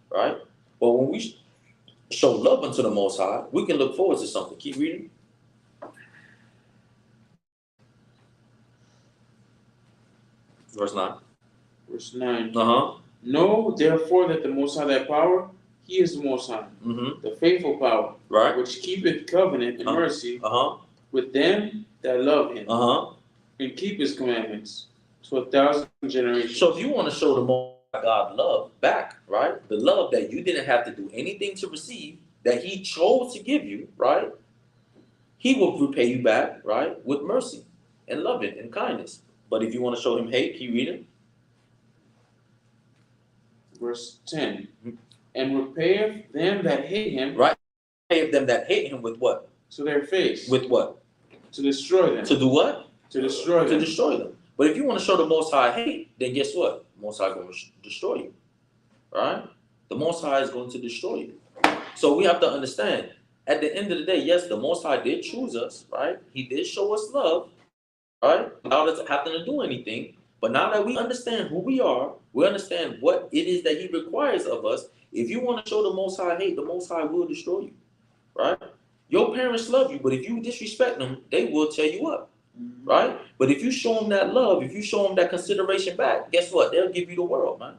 Right? But when we show love unto the Most High, we can look forward to something. Keep reading. Verse 9. Verse 9. Know therefore that the Most High thy power, he is the Most High, the faithful power, right, which keepeth covenant and mercy with them that love him, and keep his commandments to 1,000 generations. So if you want to show the Most High God love back, right, the love that you didn't have to do anything to receive, that he chose to give you, right, he will repay you back, right, with mercy and loving and kindness. But if you want to show him hate, keep reading. Verse 10. And repayeth them that hate him. Right. Repayeth them that hate him with what? To their face. With what? To destroy them. To do what? To destroy them. To destroy them. But if you want to show the Most High hate, then guess what? The Most High is going to destroy you. Right? The Most High is going to destroy you. So we have to understand, at the end of the day, yes, the Most High did choose us, right? He did show us love. Right? Without us having to do anything. But now that we understand who we are, we understand what it is that he requires of us. If you want to show the Most High hate, the Most High will destroy you. Right? Your parents love you, but if you disrespect them, they will tear you up. Right? But if you show them that love, if you show them that consideration back, guess what? They'll give you the world, man.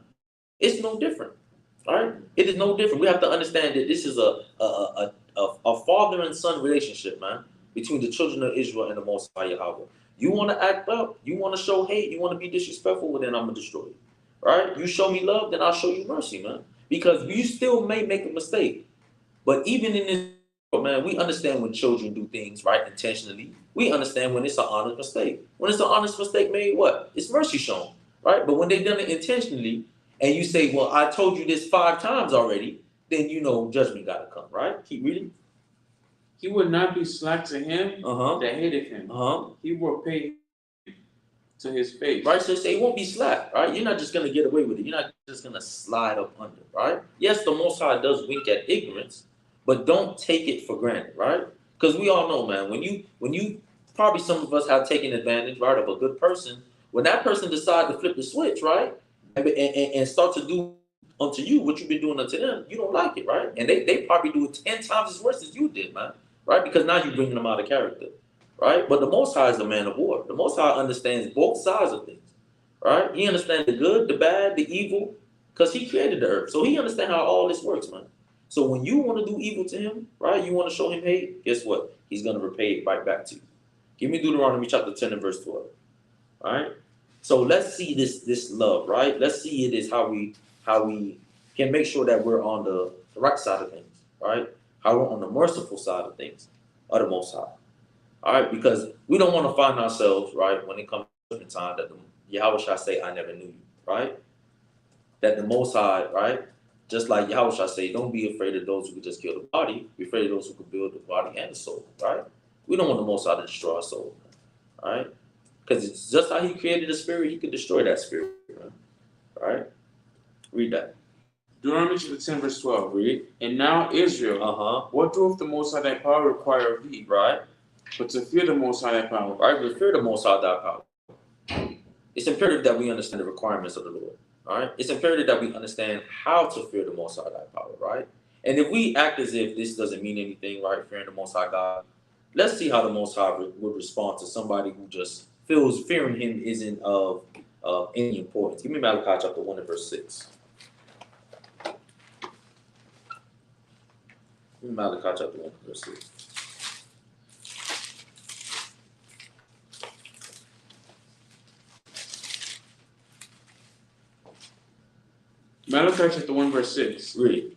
It's no different. Right? It is no different. We have to understand that this is a father and son relationship, man, between the children of Israel and the Most High Yahawah. You want to act up, you want to show hate, you want to be disrespectful, well, then I'm going to destroy you. Right? You show me love, then I'll show you mercy, man. Because you still may make a mistake. But even in this world, man, we understand when children do things, right, intentionally. We understand when it's an honest mistake. When it's an honest mistake made, what? It's mercy shown. Right? But when they've done it intentionally, and you say, well, I told you this 5 times already, then you know judgment got to come, right? Keep reading. He would not be slack to him that hated him. He will pay to his face. Right, so it won't be slack, right? You're not just going to get away with it. You're not just going to slide up under, right? Yes, the Most High does wink at ignorance, but don't take it for granted, right? Because we all know, man, when you probably some of us have taken advantage, right, of a good person, when that person decides to flip the switch, right, and start to do unto you what you've been doing unto them, you don't like it, right? And they probably do it 10 times as worse as you did, man. Right? Because now you're bringing them out of character, right? But the Most High is a man of war. The Most High understands both sides of things, right? He understands the good, the bad, the evil, because he created the earth. So he understands how all this works, man. So when you want to do evil to him, right, you want to show him hate, guess what? He's going to repay it right back to you. Give me Deuteronomy chapter 10 and verse 12, all right? So let's see this love, right? Let's see it is how we can make sure that we're on the right side of things, right? How we're on the merciful side of things, of the Most High. All right, because we don't want to find ourselves, right, when it comes to the time that the Yahawah shall say, I never knew you, right? That the Most High, right, just like Yahawah shall say, don't be afraid of those who could just kill the body, be afraid of those who could build the body and the soul, right? We don't want the Most High to destroy our soul, all right? Because it's just how he created the spirit, he could destroy that spirit, right? All right? Read that. Deuteronomy chapter 10, verse 12. Read. And now, Israel, what doeth the Most High thy power require of thee? Right. But to fear the Most High thy power. Right, we fear the Most High thy power. It's imperative that we understand the requirements of the Lord. All right. It's imperative that we understand how to fear the Most High thy power. Right. And if we act as if this doesn't mean anything, right, fearing the Most High God, let's see how the Most High would respond to somebody who just feels fearing him isn't of any importance. Give me Malachi chapter 1 and verse 6. Malachi chapter 1, verse 6. Malachi chapter 1, verse 6. Read.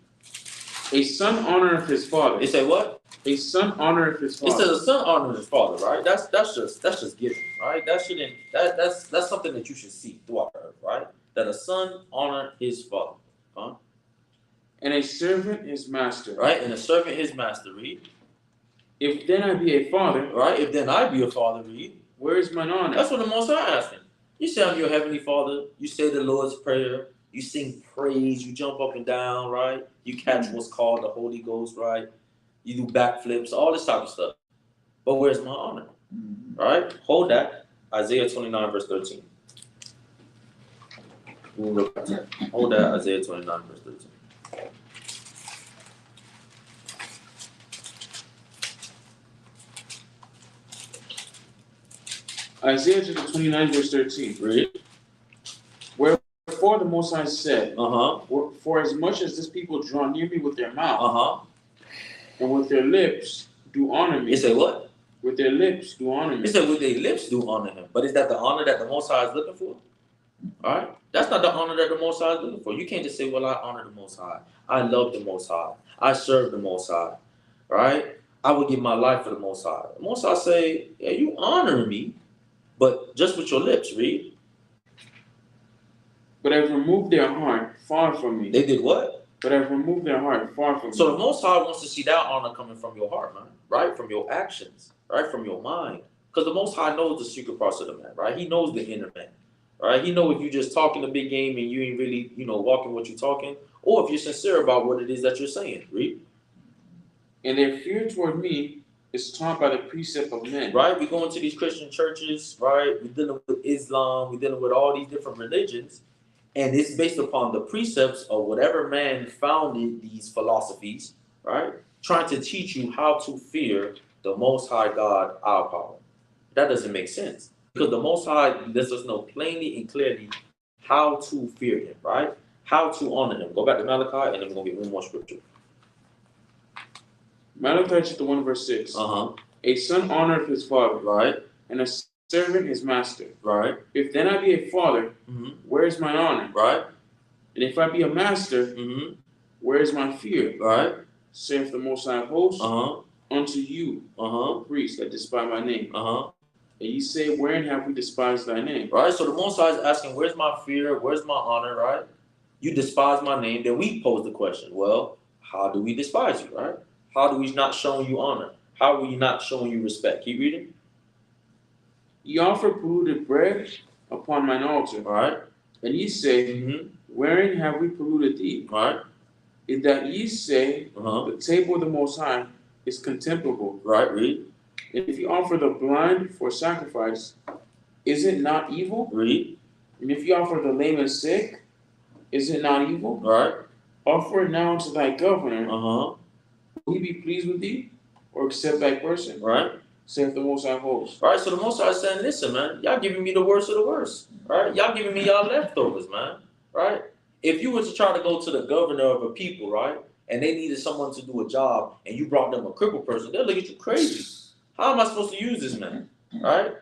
A son honoreth his father. It say what? A son honoreth his father. It says a son honoreth his father, right? That's just given, right? That's something that you should see throughout earth, that a son honor his father. And a servant his master. Right? And a servant his master. Read. If then I be a father. Right? If then I be a father. Read. Where is mine honor? That's what the Most High asking. You say I'm your heavenly Father. You say the Lord's Prayer. You sing praise. You jump up and down, right? You catch what's called the Holy Ghost, right? You do backflips, all this type of stuff. But where's my honor? Right? Hold that. Isaiah 29, verse 13. Hold that. Isaiah 29, verse 13. Isaiah chapter 29, verse 13. Read. Wherefore the Most High said, For as much as this people draw near me with their mouth, and with their lips do honor me. He said what? With their lips do honor me. He said with their lips do honor him. But is that the honor that the Most High is looking for? Alright? That's not the honor that the Most High is looking for. You can't just say, well, I honor the Most High. I love the Most High. I serve the Most High. Right? I would give my life for the Most High. The Most High say, yeah, you honor me, but just with your lips. Read. But I've removed their heart far from me. They did what? But I've removed their heart far from me. So the Most High wants to see that honor coming from your heart, man. Right? From your actions. Right? From your mind. Because the Most High knows the secret parts of the man. Right? He knows the inner man. Right? He knows if you just talking a big game and you ain't really, walking what you're talking, or if you're sincere about what it is that you're saying. Read. And their fear toward me is taught by the precept of men. Right? We go into these Christian churches, right? We're dealing with Islam, we're dealing with all these different religions, and it's based upon the precepts of whatever man founded these philosophies, right? Trying to teach you how to fear the Most High God, our power. That doesn't make sense. Because the Most High lets us know plainly and clearly how to fear him, right? How to honor him. Go back to Malachi, and then we're going to get one more scripture. Malachi chapter 1, verse 6. A son honoreth his father, right? And a servant his master, right? If then I be a father, where is my honor? Right? And if I be a master, where is my fear? Right? Saith the Most High of hosts, unto you, priests that despise my name. And ye say, wherein have we despised thy name? Right? So the Most High is asking, where's my fear? Where's my honor? Right? You despise my name. Then we pose the question, well, how do we despise you? Right? How do we not showing you honor? How are we not showing you respect? Keep reading. Ye offer polluted bread upon mine altar. Right? And ye say, wherein have we polluted thee? Right? Is that ye say, the table of the Most High is contemptible. Right? Read. And if you offer the blind for sacrifice, is it not evil? Read. And if you offer the lame and sick, is it not evil? Right. Offer it now unto thy governor. Will he be pleased with thee, or accept thy person? Right. Saith the Most High host. Right. So the Most High is saying, listen, man, y'all giving me the worst of the worst. Right. Y'all giving me y'all leftovers, man. Right. If you were to try to go to the governor of a people, right, and they needed someone to do a job, and you brought them a crippled person, they'll look at you crazy. How am I supposed to use this man? Right?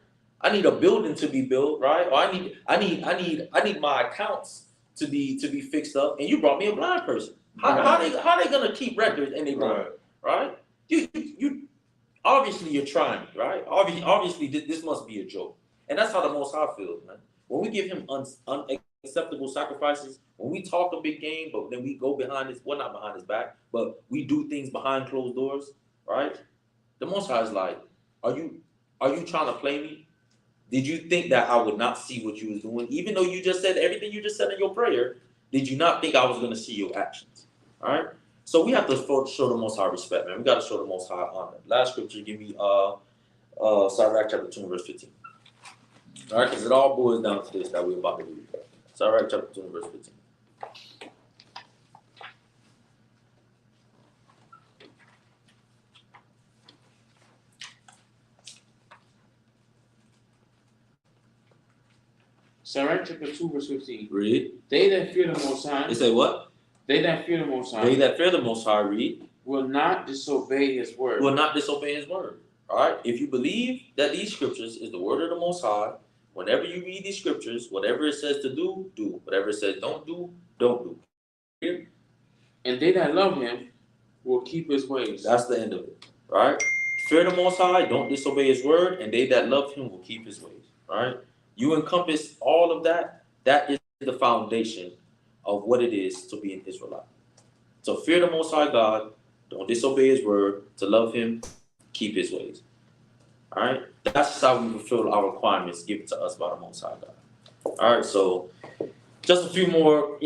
I need a building to be built, right? Or I need my accounts to be fixed up, and you brought me a blind person. How they gonna keep records and they blind, right? You obviously you're trying, right? Obviously this must be a joke, and that's how the Most High feels, man. When we give him unacceptable sacrifices, when we talk a big game, but then we go behind his, well, not behind his back, but we do things behind closed doors, right? The Most High is like, are you trying to play me? Did you think that I would not see what you was doing? Even though you just said everything you just said in your prayer, did you not think I was going to see your actions? All right? So we have to show the Most High respect, man. We got to show the Most High honor. Last scripture, give me Sirach chapter 2, verse 15. All right? Because it all boils down to this that we're about to read. Sirach chapter 2, verse 15. Sirach chapter 2, verse 15. Read. They that fear the Most High. They say what? They that fear the Most High. They that fear the Most High, read. Will not disobey his word. Will not disobey his word. All right? If you believe that these scriptures is the word of the Most High, whenever you read these scriptures, whatever it says to do, do. Whatever it says don't do, don't do. Here. And they that love him will keep his ways. That's the end of it. Right? Fear the Most High, don't disobey his word, and they that love him will keep his ways. All right? You encompass all of that. That is the foundation of what it is to be an Israelite. To fear the Most High God, don't disobey His word, to love Him, keep His ways. All right? That's how we fulfill our requirements given to us by the Most High God. All right, so just a few more,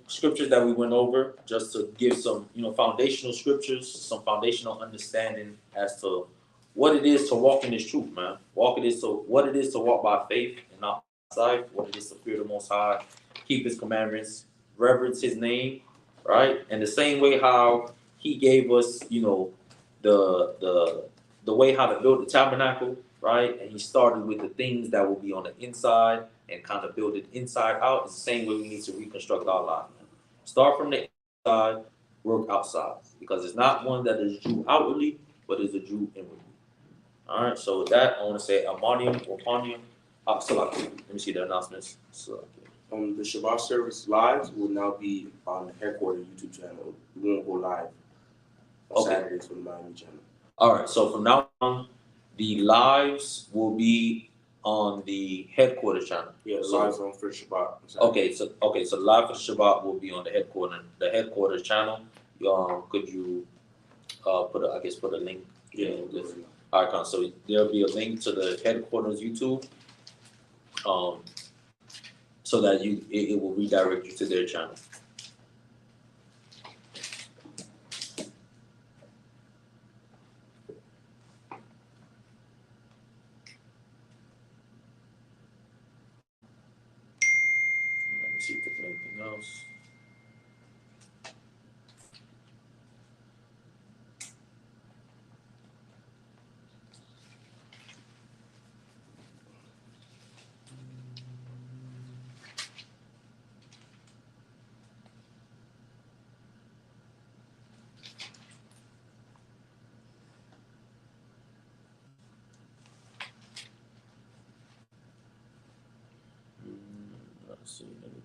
scriptures that we went over, just to give some, foundational scriptures, some foundational understanding as to what it is to walk in this truth, man. What it is to walk by faith and not by sight. What it is to fear the Most High, keep His commandments, reverence His name, right? And the same way how He gave us, the way how to build the tabernacle, right? And He started with the things that will be on the inside and kind of build it inside out. It's the same way we need to reconstruct our life. Start from the inside, work outside, because it's not one that is Jew outwardly, but is a Jew inwardly. All right, so with that, I want to say Amanium or Panium. Let me see the announcements. The Shabbat service lives will now be on the headquarters YouTube channel. We won't go live on Saturdays for the Miami channel. All right, so from now on, the lives will be on the headquarters channel. Yeah, the lives on for Shabbat. Okay, so live for Shabbat will be on the headquarters channel. Could you put a link? Yeah. Icon. So there'll be a link to the headquarters YouTube, so that it will redirect you to their channel. Let me see if there's anything else. Not seeing anything.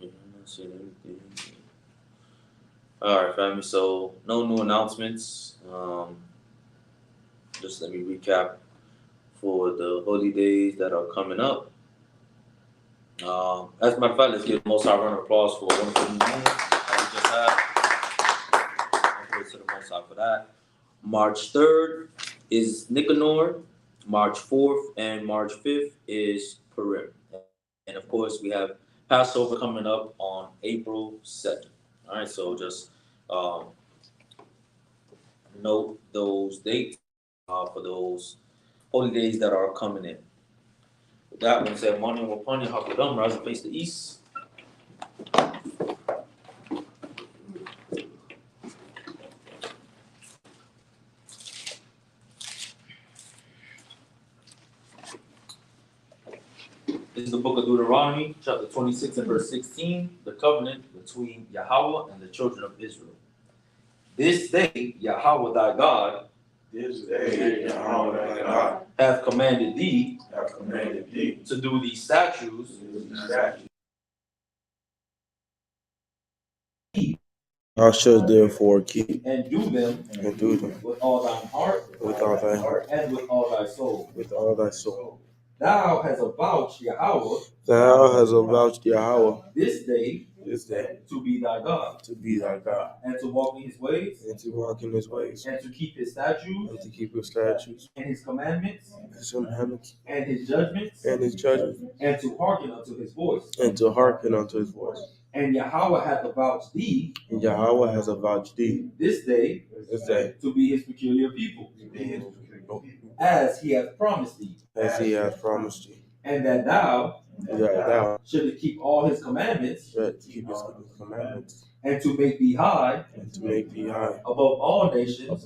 Yeah, I'm not seeing anything. All right, family. So no new announcements. Just let me recap for the holy days that are coming up. As a matter of fact, let's give the Most High a round of applause for one of the moon that we just had. Praise to the Most High for that. March 3rd is Nicanor. March 4th and March 5th is Purim. And of course, we have Passover coming up on April 2nd. All right, so just note those dates for those holy days that are coming in. With that, we say, Mani Wapani Hakadam, rise and face the east. This is the book of Deuteronomy, chapter 26 and verse 16, the covenant between Yahawah and the children of Israel. This day, Yahawah thy God, hath commanded thee, to do these statutes, Thou shalt therefore keep and do them with all thine heart, and with all thy soul. Thou hast avouched Yahawah, this day, to be thy God, and to walk in his ways, and to keep his statutes, and his commandments, and his judgments, and to hearken unto his voice. And Yahawah hath avouched thee, this day, to be his peculiar people, as he hath promised thee, and that thou shouldest keep all his commandments, and to make thee high above all nations,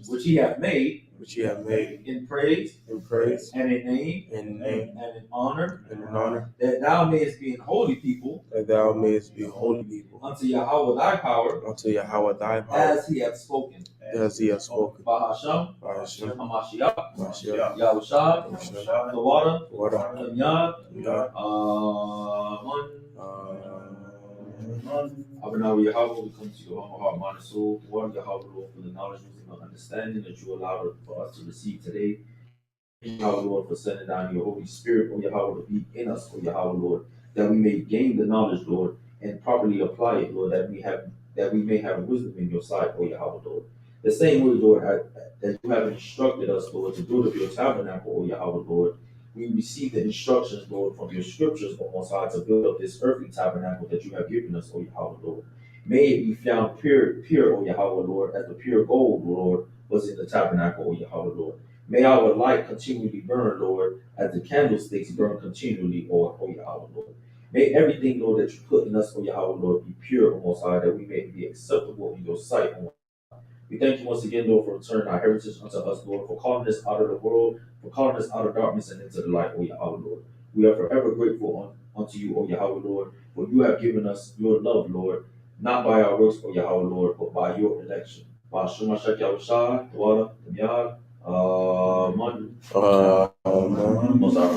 which he hath made, which you have made in praise in praise and in name and name and in honor, and in honor, that thou mayest be in holy people that thou mayest be holy people unto Yahawah thy power, unto Yahawah thy power, as he hath spoken. as he has spoken. Bahasham, By Hashem, Hamashiach, Mashiach, Yahawashi, Yahawashi, the water, water, Yad, Yad, Abanawi Yahawah, we come to you, humble heart, mind, and soul. Water Yahawah, Lord, for the knowledge, wisdom, and understanding that you allowed for us to receive today. Yahawah, Lord, for sending down your Holy Spirit, O Yahawah, to be in us, O Yahawah, Lord, that we may gain the knowledge, Lord, and properly apply it, Lord, that we may have wisdom in your sight, O Yahawah, Lord. The same way, Lord, that you have instructed us, Lord, to build up your tabernacle, O Yahawah, Lord. We receive the instructions, Lord, from your scriptures, O Most High, to build up this earthly tabernacle that you have given us, O Yahawah, Lord. May it be found pure, O Yahawah, Lord, as the pure gold, Lord, was in the tabernacle, O Yahawah, Lord. May our light continually burn, Lord, as the candlesticks burn continually, O Yahawah, Lord. May everything, Lord, that you put in us, O Yahawah, Lord, be pure, O Most High, that we may be acceptable in your sight, O. We thank you once again, Lord, for returning our heritage unto us, Lord, for calling us out of the world, for calling us out of darkness and into the light, O Yahawah, Lord. We are forever grateful unto you, O Yahawah, Lord, for you have given us your love, Lord, not by our works, O Yahawah, Lord, but by your election. Ba'ashumashak Yahawashi, the water, the yad, Most High,